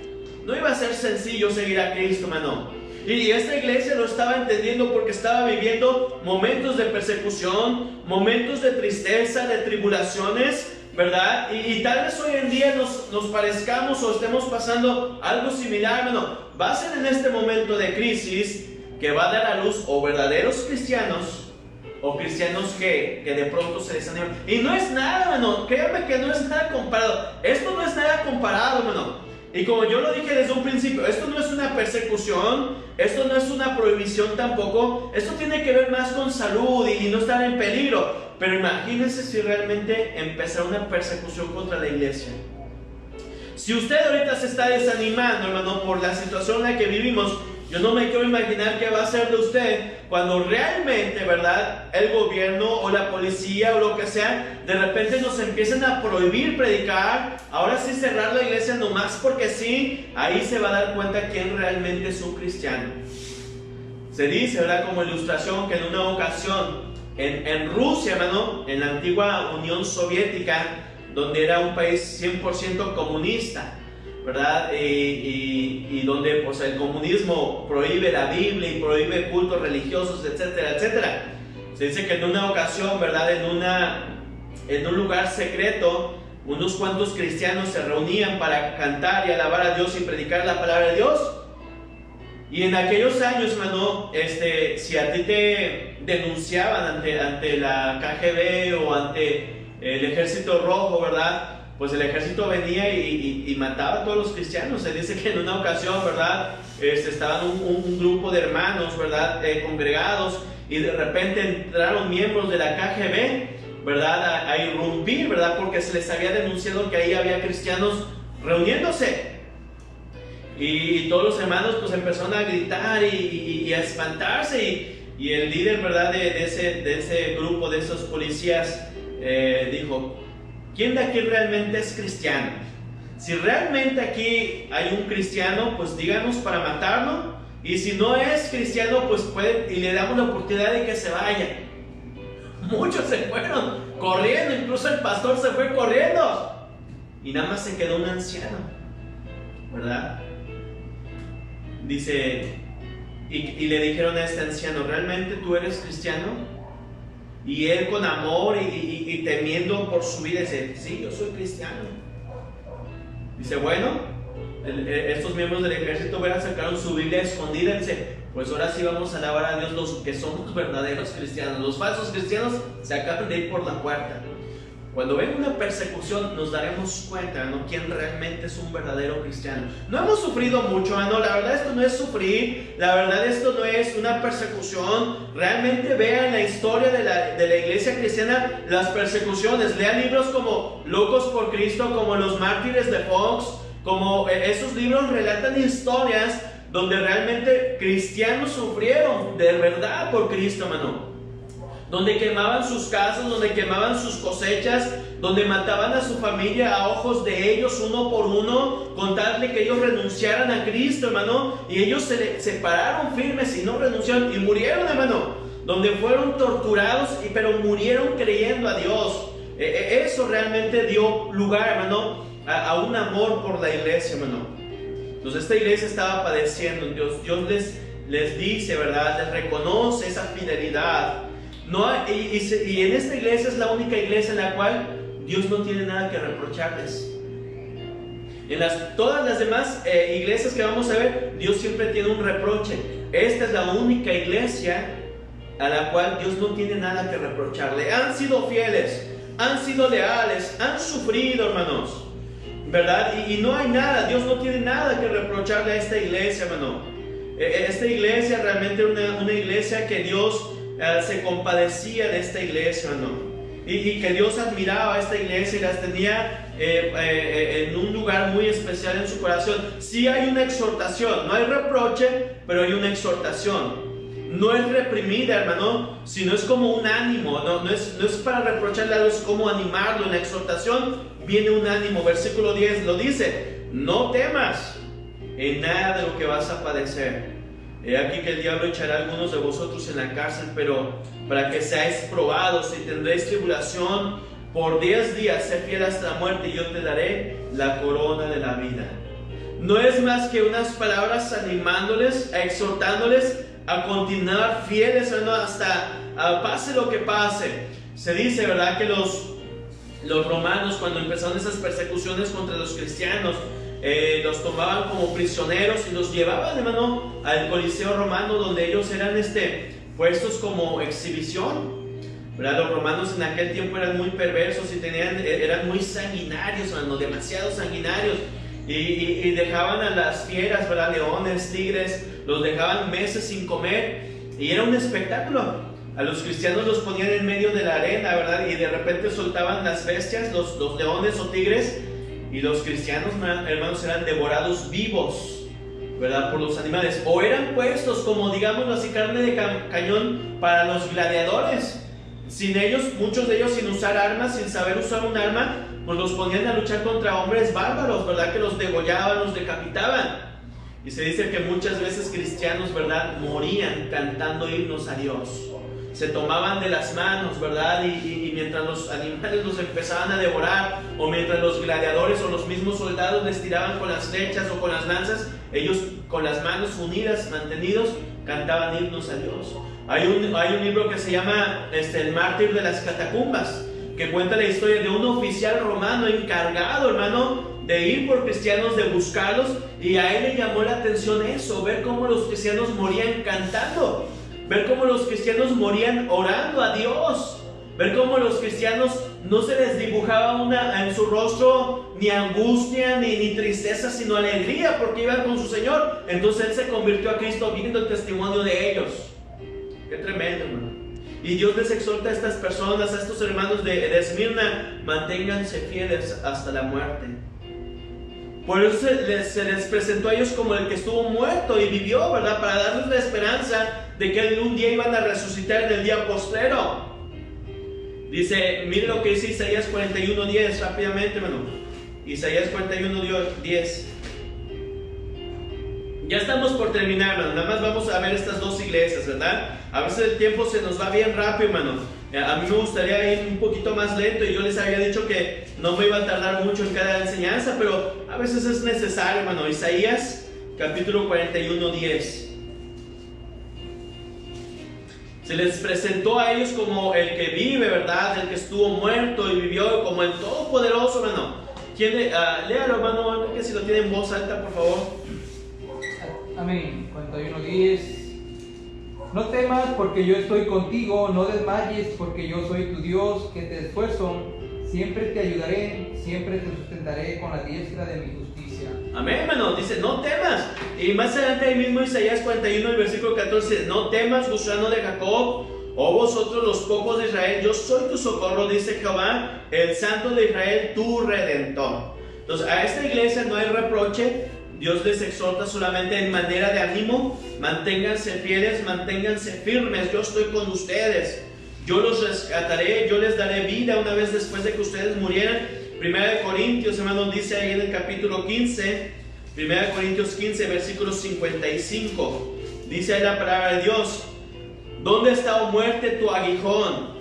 No iba a ser sencillo seguir a Cristo, hermano. Y esta iglesia lo estaba entendiendo porque estaba viviendo momentos de persecución, momentos de tristeza, de tribulaciones, ¿verdad? Y tal vez hoy en día nos parezcamos o estemos pasando algo similar, hermano. Va a ser en este momento de crisis que va a dar a luz o verdaderos cristianos o cristianos que de pronto se desaniman. Y no es nada, hermano, créanme que no es nada comparado. Esto no es nada comparado, hermano. Y como yo lo dije desde un principio, esto no es una persecución, esto no es una prohibición tampoco. Esto tiene que ver más con salud y no estar en peligro. Pero imagínense si realmente empezara una persecución contra la iglesia. Si usted ahorita se está desanimando, hermano, por la situación en la que vivimos, yo no me quiero imaginar qué va a hacer de usted cuando realmente, ¿verdad?, el gobierno o la policía o lo que sea, de repente nos empiecen a prohibir predicar, ahora sí cerrar la iglesia nomás porque sí. Ahí se va a dar cuenta quién realmente es un cristiano. Se dice, ¿verdad?, como ilustración, que en una ocasión en Rusia, hermano, en la antigua Unión Soviética, donde era un país 100% comunista, ¿verdad? Y donde pues el comunismo prohíbe la Biblia y prohíbe cultos religiosos, etcétera, etcétera. Se dice que en una ocasión, ¿verdad?, en un lugar secreto, unos cuantos cristianos se reunían para cantar y alabar a Dios y predicar la palabra de Dios. Y en aquellos años, hermano, si a ti te denunciaban ante la KGB o ante el Ejército Rojo, ¿verdad?, pues el ejército venía y mataba a todos los cristianos. Se dice que en una ocasión, ¿verdad?, estaban un grupo de hermanos, ¿verdad?, congregados, y de repente entraron miembros de la KGB, ¿verdad?, a irrumpir, ¿verdad?, porque se les había denunciado que ahí había cristianos reuniéndose. Y todos los hermanos pues empezaron a gritar y a espantarse, y el líder, ¿verdad?, de ese grupo, de esos policías, dijo, ¿quién de aquí realmente es cristiano? Si realmente aquí hay un cristiano, pues díganos para matarlo. Y si no es cristiano, pues y le damos la oportunidad de que se vaya. Muchos se fueron corriendo, incluso el pastor se fue corriendo. Y nada más se quedó un anciano, ¿verdad? Dice, y le dijeron a este anciano, ¿realmente tú eres cristiano? Y él con amor y temiendo por su vida dice, sí, yo soy cristiano. Dice, bueno, estos miembros del ejército sacaron su Biblia escondida y dice, pues ahora sí vamos a alabar a Dios, los que somos verdaderos cristianos. Los falsos cristianos se acaban de ir por la puerta. Cuando venga una persecución nos daremos cuenta, ¿no?, quién realmente es un verdadero cristiano. No hemos sufrido mucho, ¿no? La verdad esto no es sufrir, la verdad esto no es una persecución. Realmente vean la historia de la iglesia cristiana, las persecuciones. Lean libros como Locos por Cristo, como Los Mártires de Fox, como esos libros relatan historias donde realmente cristianos sufrieron de verdad por Cristo, hermano. Donde quemaban sus casas, donde quemaban sus cosechas, donde mataban a su familia a ojos de ellos uno por uno, con tal de que ellos renunciaran a Cristo, hermano. Y ellos se pararon firmes y no renunciaron y murieron, hermano. Donde fueron torturados, pero murieron creyendo a Dios. Eso realmente dio lugar, hermano, a un amor por la iglesia, hermano. Entonces esta iglesia estaba padeciendo. Dios les dice, ¿verdad?, les reconoce esa fidelidad. No, y en esta iglesia es la única iglesia en la cual Dios no tiene nada que reprocharles. En todas las demás iglesias que vamos a ver, Dios siempre tiene un reproche. Esta es la única iglesia a la cual Dios no tiene nada que reprocharle. Han sido fieles, han sido leales, han sufrido, hermanos, ¿verdad? Y no hay nada, Dios no tiene nada que reprocharle a esta iglesia, hermano. Esta iglesia realmente era una iglesia que Dios se compadecía de esta iglesia, ¿no? y que Dios admiraba a esta iglesia y las tenía en un lugar muy especial en su corazón. Sí hay una exhortación, no hay reproche, pero hay una exhortación. No es reprimida, hermano, sino es como un ánimo. No es para reprocharle algo, es como animarlo. En la exhortación viene un ánimo. Versículo 10 lo dice: no temas en nada de lo que vas a padecer. He aquí que el diablo echará a algunos de vosotros en la cárcel, pero para que seáis probados y tendréis tribulación por 10 días. Sé fiel hasta la muerte y yo te daré la corona de la vida. No es más que unas palabras animándoles, exhortándoles a continuar fieles, hermano, hasta pase lo que pase. Se dice, ¿verdad?, que los romanos, cuando empezaron esas persecuciones contra los cristianos, los tomaban como prisioneros y los llevaban, hermano, al Coliseo romano, donde ellos eran puestos como exhibición, ¿verdad? Los romanos en aquel tiempo eran muy perversos y eran muy sanguinarios, hermano, demasiado sanguinarios. Y dejaban a las fieras, ¿verdad?, leones, tigres, los dejaban meses sin comer, y era un espectáculo. A los cristianos los ponían en medio de la arena, ¿verdad?, y de repente soltaban las bestias, los leones o tigres, y los cristianos, hermanos, eran devorados vivos, ¿verdad?, por los animales, o eran puestos como, digámoslo así, carne de cañón para los gladiadores. Sin ellos, muchos de ellos sin usar armas, sin saber usar un arma, pues los ponían a luchar contra hombres bárbaros, ¿verdad?, que los degollaban, los decapitaban. Y se dice que muchas veces cristianos, ¿verdad?, morían cantando himnos a Dios. Se tomaban de las manos, ¿verdad?, y mientras los animales los empezaban a devorar, o mientras los gladiadores o los mismos soldados les tiraban con las flechas o con las lanzas, ellos con las manos unidas, mantenidos, cantaban himnos a Dios. Hay un libro que se llama El mártir de las catacumbas, que cuenta la historia de un oficial romano encargado, hermano, de ir por cristianos, de buscarlos, y a él le llamó la atención eso, ver cómo los cristianos morían cantando, ver cómo los cristianos morían orando a Dios, ver cómo los cristianos no se les dibujaba en su rostro ni angustia ni tristeza, sino alegría, porque iban con su Señor. Entonces él se convirtió a Cristo viendo el testimonio de ellos. Qué tremendo, hermano. Y Dios les exhorta a estas personas, a estos hermanos de Esmirna: manténganse fieles hasta la muerte. Por eso se les presentó a ellos como el que estuvo muerto y vivió, ¿verdad?, para darles la esperanza de que un día iban a resucitar en el día postrero. Dice, mire lo que dice Isaías 41:10, rápidamente, hermano. Isaías 41:10. Ya estamos por terminar, hermano. Nada más vamos a ver estas dos iglesias, ¿verdad? A veces el tiempo se nos va bien rápido, hermano. A mí me gustaría ir un poquito más lento, y yo les había dicho que no me iba a tardar mucho en cada enseñanza, pero a veces es necesario, hermano. Isaías capítulo 41:10. Se les presentó a ellos como el que vive, ¿verdad?, el que estuvo muerto y vivió, como el Todopoderoso, hermano. Léalo, hermano, que si lo tiene en voz alta, por favor. Amén. 41:10. No temas, porque yo estoy contigo, no desmayes, porque yo soy tu Dios, que te esfuerzo. Siempre te ayudaré, siempre te sustentaré con la diestra de mi justicia. Amén, hermano. Dice, no temas. Y más adelante ahí mismo Isaías 41, el versículo 14, no temas, gusano de Jacob, oh vosotros los pocos de Israel, yo soy tu socorro, dice Jehová, el Santo de Israel, tu Redentor. Entonces, a esta iglesia no hay reproche. Dios les exhorta solamente en manera de ánimo: manténganse fieles, manténganse firmes, yo estoy con ustedes, yo los rescataré, yo les daré vida una vez después de que ustedes murieran. Primera de Corintios, hermanos, dice ahí en el capítulo 15, Primera de Corintios 15, versículo 55, dice ahí la palabra de Dios: ¿dónde está, oh muerte, tu aguijón?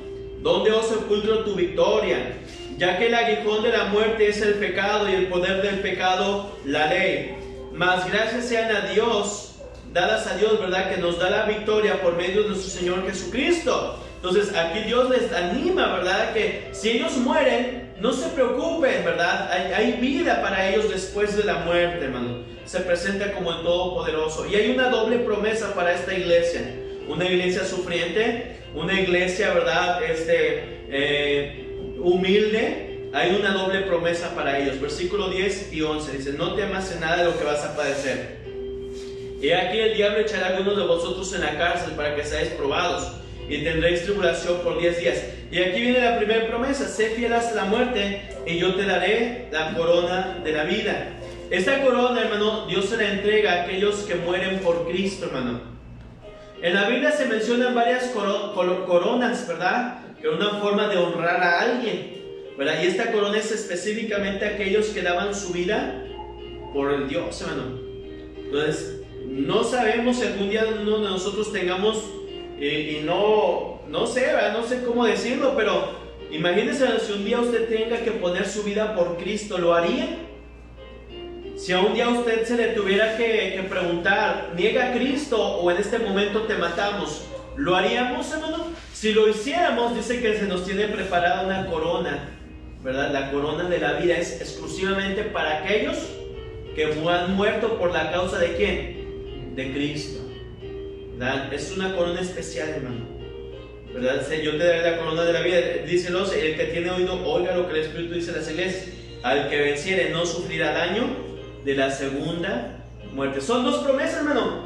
¿Dónde, oh sepulcro, tu victoria? Ya que el aguijón de la muerte es el pecado, y el poder del pecado la ley. Mas gracias sean a Dios, dadas a Dios, ¿verdad?, que nos da la victoria por medio de nuestro Señor Jesucristo. Entonces aquí Dios les anima, ¿verdad?, que si ellos mueren, no se preocupen, ¿verdad? Hay vida para ellos después de la muerte, hermano. Se presenta como el Todopoderoso. Y hay una doble promesa para esta iglesia. Una iglesia sufriente, una iglesia, ¿verdad?, humilde. Hay una doble promesa para ellos. Versículo 10 y 11 dice: no temas en nada de lo que vas a padecer. Y aquí el diablo echará a algunos de vosotros en la cárcel para que seáis probados, y tendréis tribulación por 10 días. Y aquí viene la primera promesa: sé fiel hasta la muerte y yo te daré la corona de la vida. Esta corona, hermano, Dios se la entrega a aquellos que mueren por Cristo, hermano. En la Biblia se mencionan varias coronas, ¿verdad? Que es una forma de honrar a alguien, ¿verdad? Y esta corona es específicamente aquellos que daban su vida por el Dios, hermano. Entonces, no sabemos si algún día uno de nosotros tengamos, no sé, ¿verdad? No sé cómo decirlo, pero imagínense si un día usted tenga que poner su vida por Cristo, ¿lo haría? Si a un día usted se le tuviera que preguntar, ¿niega a Cristo o en este momento te matamos? ¿Lo haríamos, hermano? Si lo hiciéramos, dice que se nos tiene preparada una corona, ¿verdad? La corona de la vida es exclusivamente para aquellos que han muerto por la causa de ¿quién? De Cristo, ¿verdad? Es una corona especial, hermano, ¿verdad? Yo te daré la corona de la vida. Dice el que tiene oído, oiga lo que el Espíritu dice a las iglesias. Al que venciere no sufrirá daño de la segunda muerte. Son dos promesas, hermano.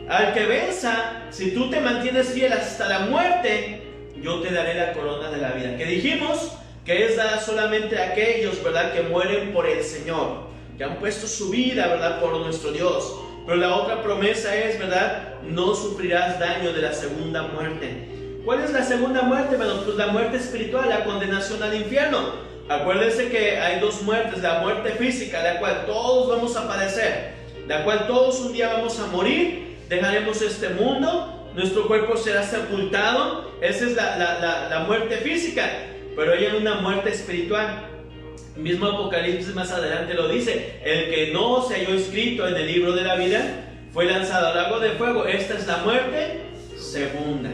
Al que venza, si tú te mantienes fiel hasta la muerte, yo te daré la corona de la vida. Que dijimos que es dada solamente a aquellos, ¿verdad?, que mueren por el Señor, que han puesto su vida, ¿verdad?, por nuestro Dios. Pero la otra promesa es, ¿verdad?, no sufrirás daño de la segunda muerte. ¿Cuál es la segunda muerte, hermano? Pues la muerte espiritual, la condenación al infierno. Acuérdense que hay dos muertes: la muerte física, la cual todos vamos a padecer, la cual todos un día vamos a morir, dejaremos este mundo, nuestro cuerpo será sepultado. Esa es la muerte física. Pero hay una muerte espiritual. El mismo Apocalipsis más adelante lo dice: el que no se halló escrito en el libro de la vida fue lanzado al lago de fuego. Esta es la muerte segunda.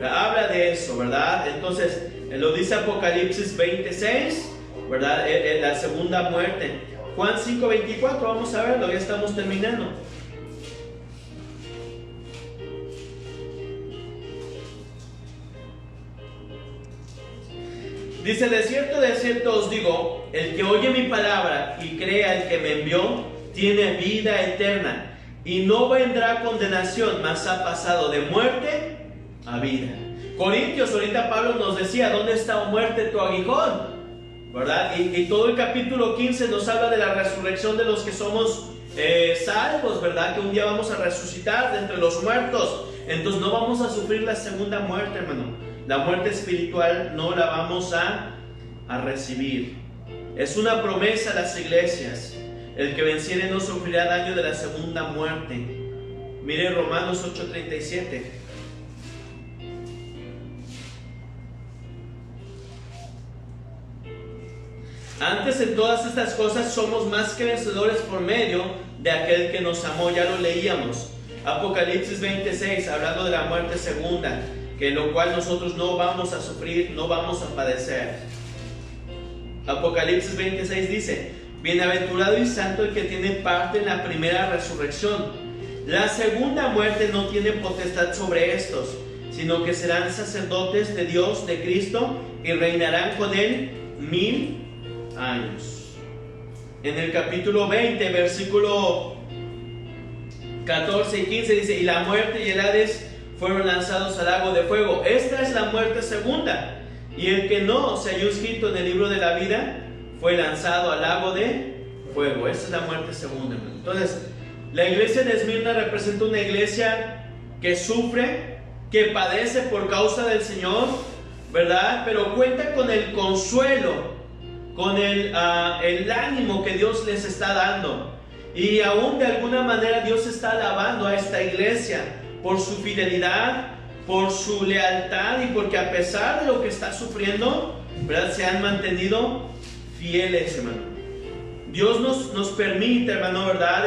Habla de eso, ¿verdad? Entonces, lo dice Apocalipsis 26, ¿verdad? La segunda muerte. Juan 5:24, vamos a verlo, ya estamos terminando. Dice: de cierto os digo, el que oye mi palabra y crea el que me envió, tiene vida eterna, y no vendrá a condenación, mas ha pasado de muerte a vida. Corintios, ahorita Pablo nos decía: ¿dónde está, oh muerte, tu aguijón? ¿Verdad? Y todo el capítulo 15 nos habla de la resurrección de los que somos salvos, ¿verdad? Que un día vamos a resucitar de entre los muertos. Entonces no vamos a sufrir la segunda muerte, hermano. La muerte espiritual no la vamos a recibir. Es una promesa a las iglesias: el que venciere no sufrirá daño de la segunda muerte. Mire Romanos 8:37. Antes en todas estas cosas somos más que vencedores por medio de aquel que nos amó. Ya lo leíamos. Apocalipsis 26, hablando de la muerte segunda, que lo cual nosotros no vamos a sufrir, no vamos a padecer. Apocalipsis 26 dice: bienaventurado y santo el que tiene parte en la primera resurrección. La segunda muerte no tiene potestad sobre estos, sino que serán sacerdotes de Dios, de Cristo, y reinarán con él 1000 años. En el capítulo 20, versículo 14 y 15 dice: y la muerte y el Hades fueron lanzados al lago de fuego. Esta es la muerte segunda. Y el que no se halló escrito en el libro de la vida fue lanzado al lago de fuego. Esta es la muerte segunda, hermano. Entonces, la iglesia de Esmirna representa una iglesia que sufre, que padece por causa del Señor, ¿verdad? Pero cuenta con el consuelo, con el ánimo que Dios les está dando. Y aún de alguna manera Dios está alabando a esta iglesia por su fidelidad, por su lealtad, y porque a pesar de lo que está sufriendo, ¿verdad?, se han mantenido fieles, hermano. Dios nos permite, hermano, ¿verdad?,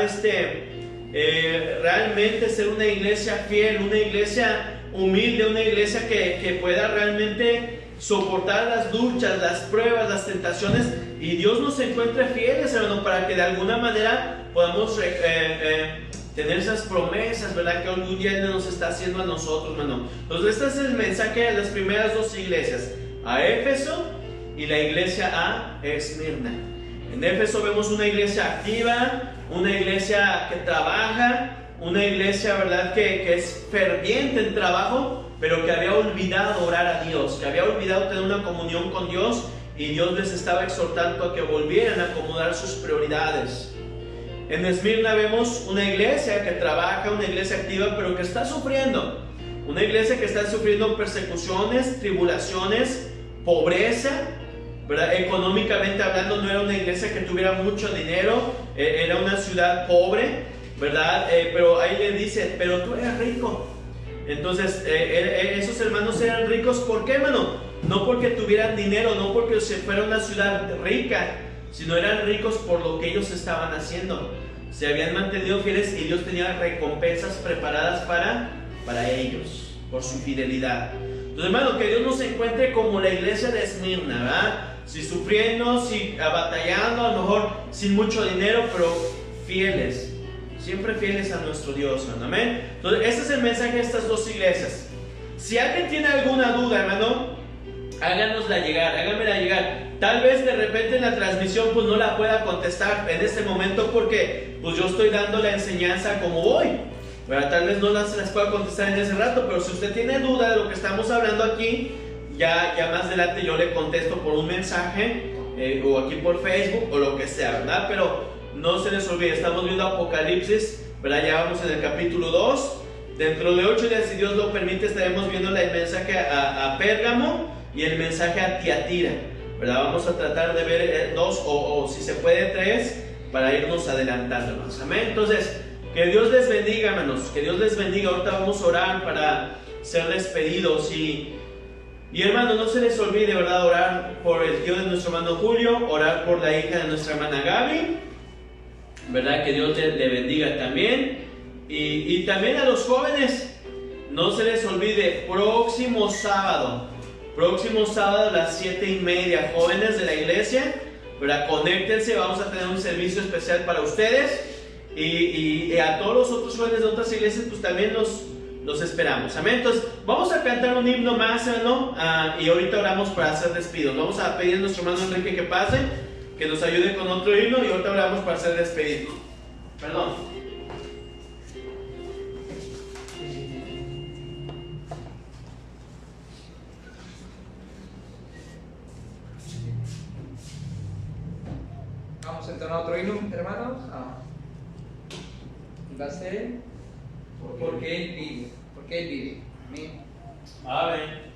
realmente ser una iglesia fiel, una iglesia humilde, una iglesia que pueda realmente soportar las luchas, las pruebas, las tentaciones, y Dios nos encuentre fieles, hermano, para que de alguna manera podamos tener esas promesas, ¿verdad?, que algún día Él nos está haciendo a nosotros, hermano. Entonces este es el mensaje de las primeras dos iglesias, a Éfeso y la iglesia a Esmirna. En Éfeso vemos una iglesia activa, una iglesia que trabaja, una iglesia, ¿verdad?, que es ferviente en trabajo, pero que había olvidado orar a Dios, que había olvidado tener una comunión con Dios, y Dios les estaba exhortando a que volvieran a acomodar sus prioridades. En Esmirna vemos una iglesia que trabaja, una iglesia activa, pero que está sufriendo. Una iglesia que está sufriendo persecuciones, tribulaciones, pobreza, ¿verdad? Económicamente hablando, no era una iglesia que tuviera mucho dinero, era una ciudad pobre, ¿verdad? Pero ahí le dice, pero tú eres rico. Entonces, esos hermanos eran ricos, ¿por qué, hermano? No porque tuvieran dinero, no porque se fuera una ciudad rica, sino eran ricos por lo que ellos estaban haciendo. Se habían mantenido fieles y Dios tenía recompensas preparadas para ellos, por su fidelidad. Entonces, hermano, que Dios nos encuentre como la iglesia de Esmirna, ¿verdad? Si sufriendo, si batallando, a lo mejor sin mucho dinero, pero fieles. Siempre fieles a nuestro Dios, amén. Entonces, este es el mensaje de estas dos iglesias. Si alguien tiene alguna duda, hermano, háganosla llegar, háganmela llegar. Tal vez de repente en la transmisión pues no la pueda contestar en este momento porque pues yo estoy dando la enseñanza como voy, ¿verdad? Tal vez no se las pueda contestar en ese rato, pero si usted tiene duda de lo que estamos hablando aquí, ya más adelante yo le contesto por un mensaje o aquí por Facebook o lo que sea, ¿verdad? Pero no se les olvide, estamos viendo Apocalipsis, ¿verdad? Ya vamos en el capítulo 2. Dentro de 8 días, si Dios lo permite, estaremos viendo el mensaje a Pérgamo y el mensaje a Tiatira, ¿verdad? Vamos a tratar de ver 2 o si se puede 3 para irnos adelantando, hermanos. Amén. Entonces, que Dios les bendiga, hermanos. Que Dios les bendiga. Ahorita vamos a orar para ser despedidos. Y hermanos, no se les olvide, ¿verdad? Orar por el tío de nuestro hermano Julio, orar por la hija de nuestra hermana Gaby, ¿verdad? Que Dios le bendiga también. Y también a los jóvenes, no se les olvide, próximo sábado a las 7:30, jóvenes de la iglesia, ¿verdad? Conéctense, vamos a tener un servicio especial para ustedes. Y a todos los otros jóvenes de otras iglesias, pues también los esperamos. Amén. Entonces, vamos a cantar un himno más, ¿no? Y ahorita oramos para hacer despidos. Vamos a pedir a nuestro hermano Enrique que pase, que nos ayude con otro himno, y ahorita oramos para hacer despidos. Perdón. Vamos a entonar otro himno, hermanos. Va a ser porque Él vive. Porque Él vive. Amén. Amén.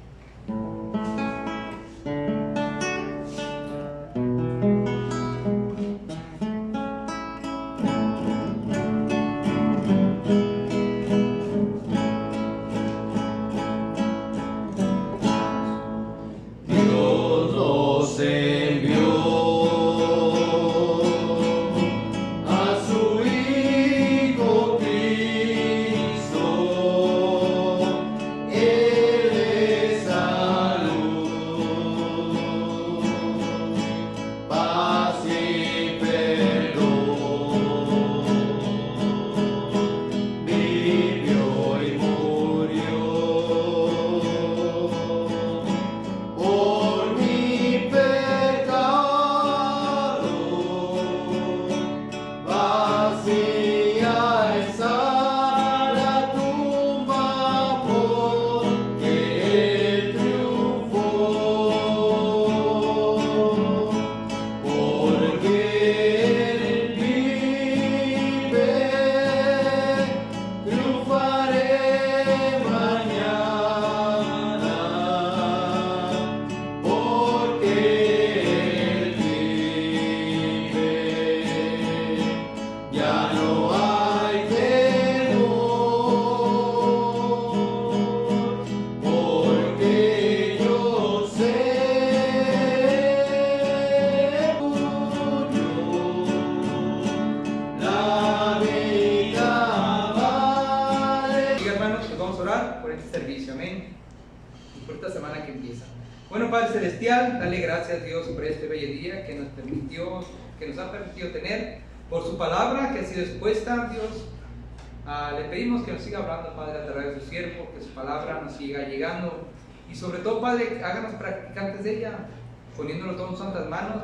Dale gracias, Dios, por este bello día que nos ha permitido tener, por su palabra que ha sido expuesta, Dios. Le pedimos que nos siga hablando, Padre, a través de su siervo, que su palabra nos siga llegando, y sobre todo, Padre, háganos practicantes de ella, poniéndonos todas santas manos,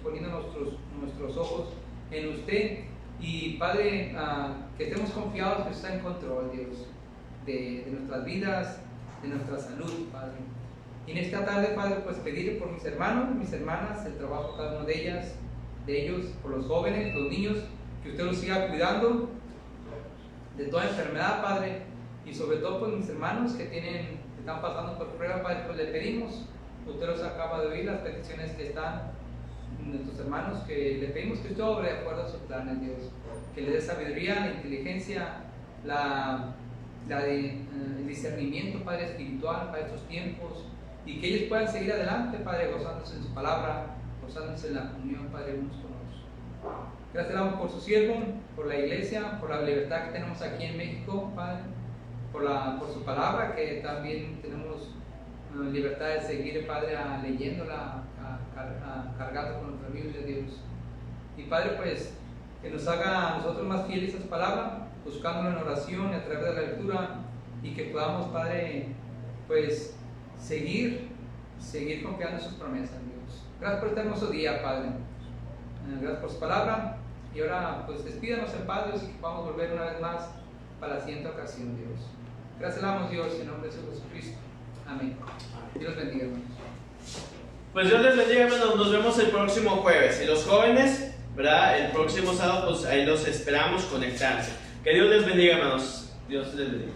poniendo nuestros ojos en usted, y Padre, que estemos confiados que está en control, Dios, de nuestras vidas, de nuestra salud, Padre. Y en esta tarde, Padre, pues pedir por mis hermanos, mis hermanas, el trabajo de cada uno de ellos, por los jóvenes, los niños, que usted los siga cuidando de toda enfermedad, Padre, y sobre todo por mis hermanos que están pasando por prueba, Padre, pues le pedimos, usted los acaba de oír, las peticiones que están nuestros hermanos, que le pedimos que usted obre de acuerdo a sus planes, Dios, que le dé sabiduría, la inteligencia, el discernimiento, Padre, espiritual para estos tiempos, y que ellos puedan seguir adelante, Padre, gozándose en su palabra, gozándose en la comunión, Padre, unos con otros. Gracias le damos por su siervo, por la iglesia, por la libertad que tenemos aquí en México, Padre, por su palabra, que también tenemos libertad de seguir, Padre, leyéndola, cargando con nuestra Biblia, Dios. Y Padre, pues, que nos haga a nosotros más fieles a su palabra, buscándolo en oración y a través de la lectura, y que podamos, Padre, pues, seguir confiando en sus promesas, Dios. Gracias por este hermoso día, Padre. Gracias por su palabra. Y ahora, pues, despídanos en paz, Dios, y que podamos volver una vez más para la siguiente ocasión, Dios. Gracias le damos, Dios, en nombre de Jesucristo. Amén. Dios los bendiga, hermanos. Pues Dios les bendiga, hermanos. Nos vemos el próximo jueves. Y los jóvenes, ¿verdad? El próximo sábado, pues ahí los esperamos conectarse. Que Dios les bendiga, hermanos. Dios les bendiga.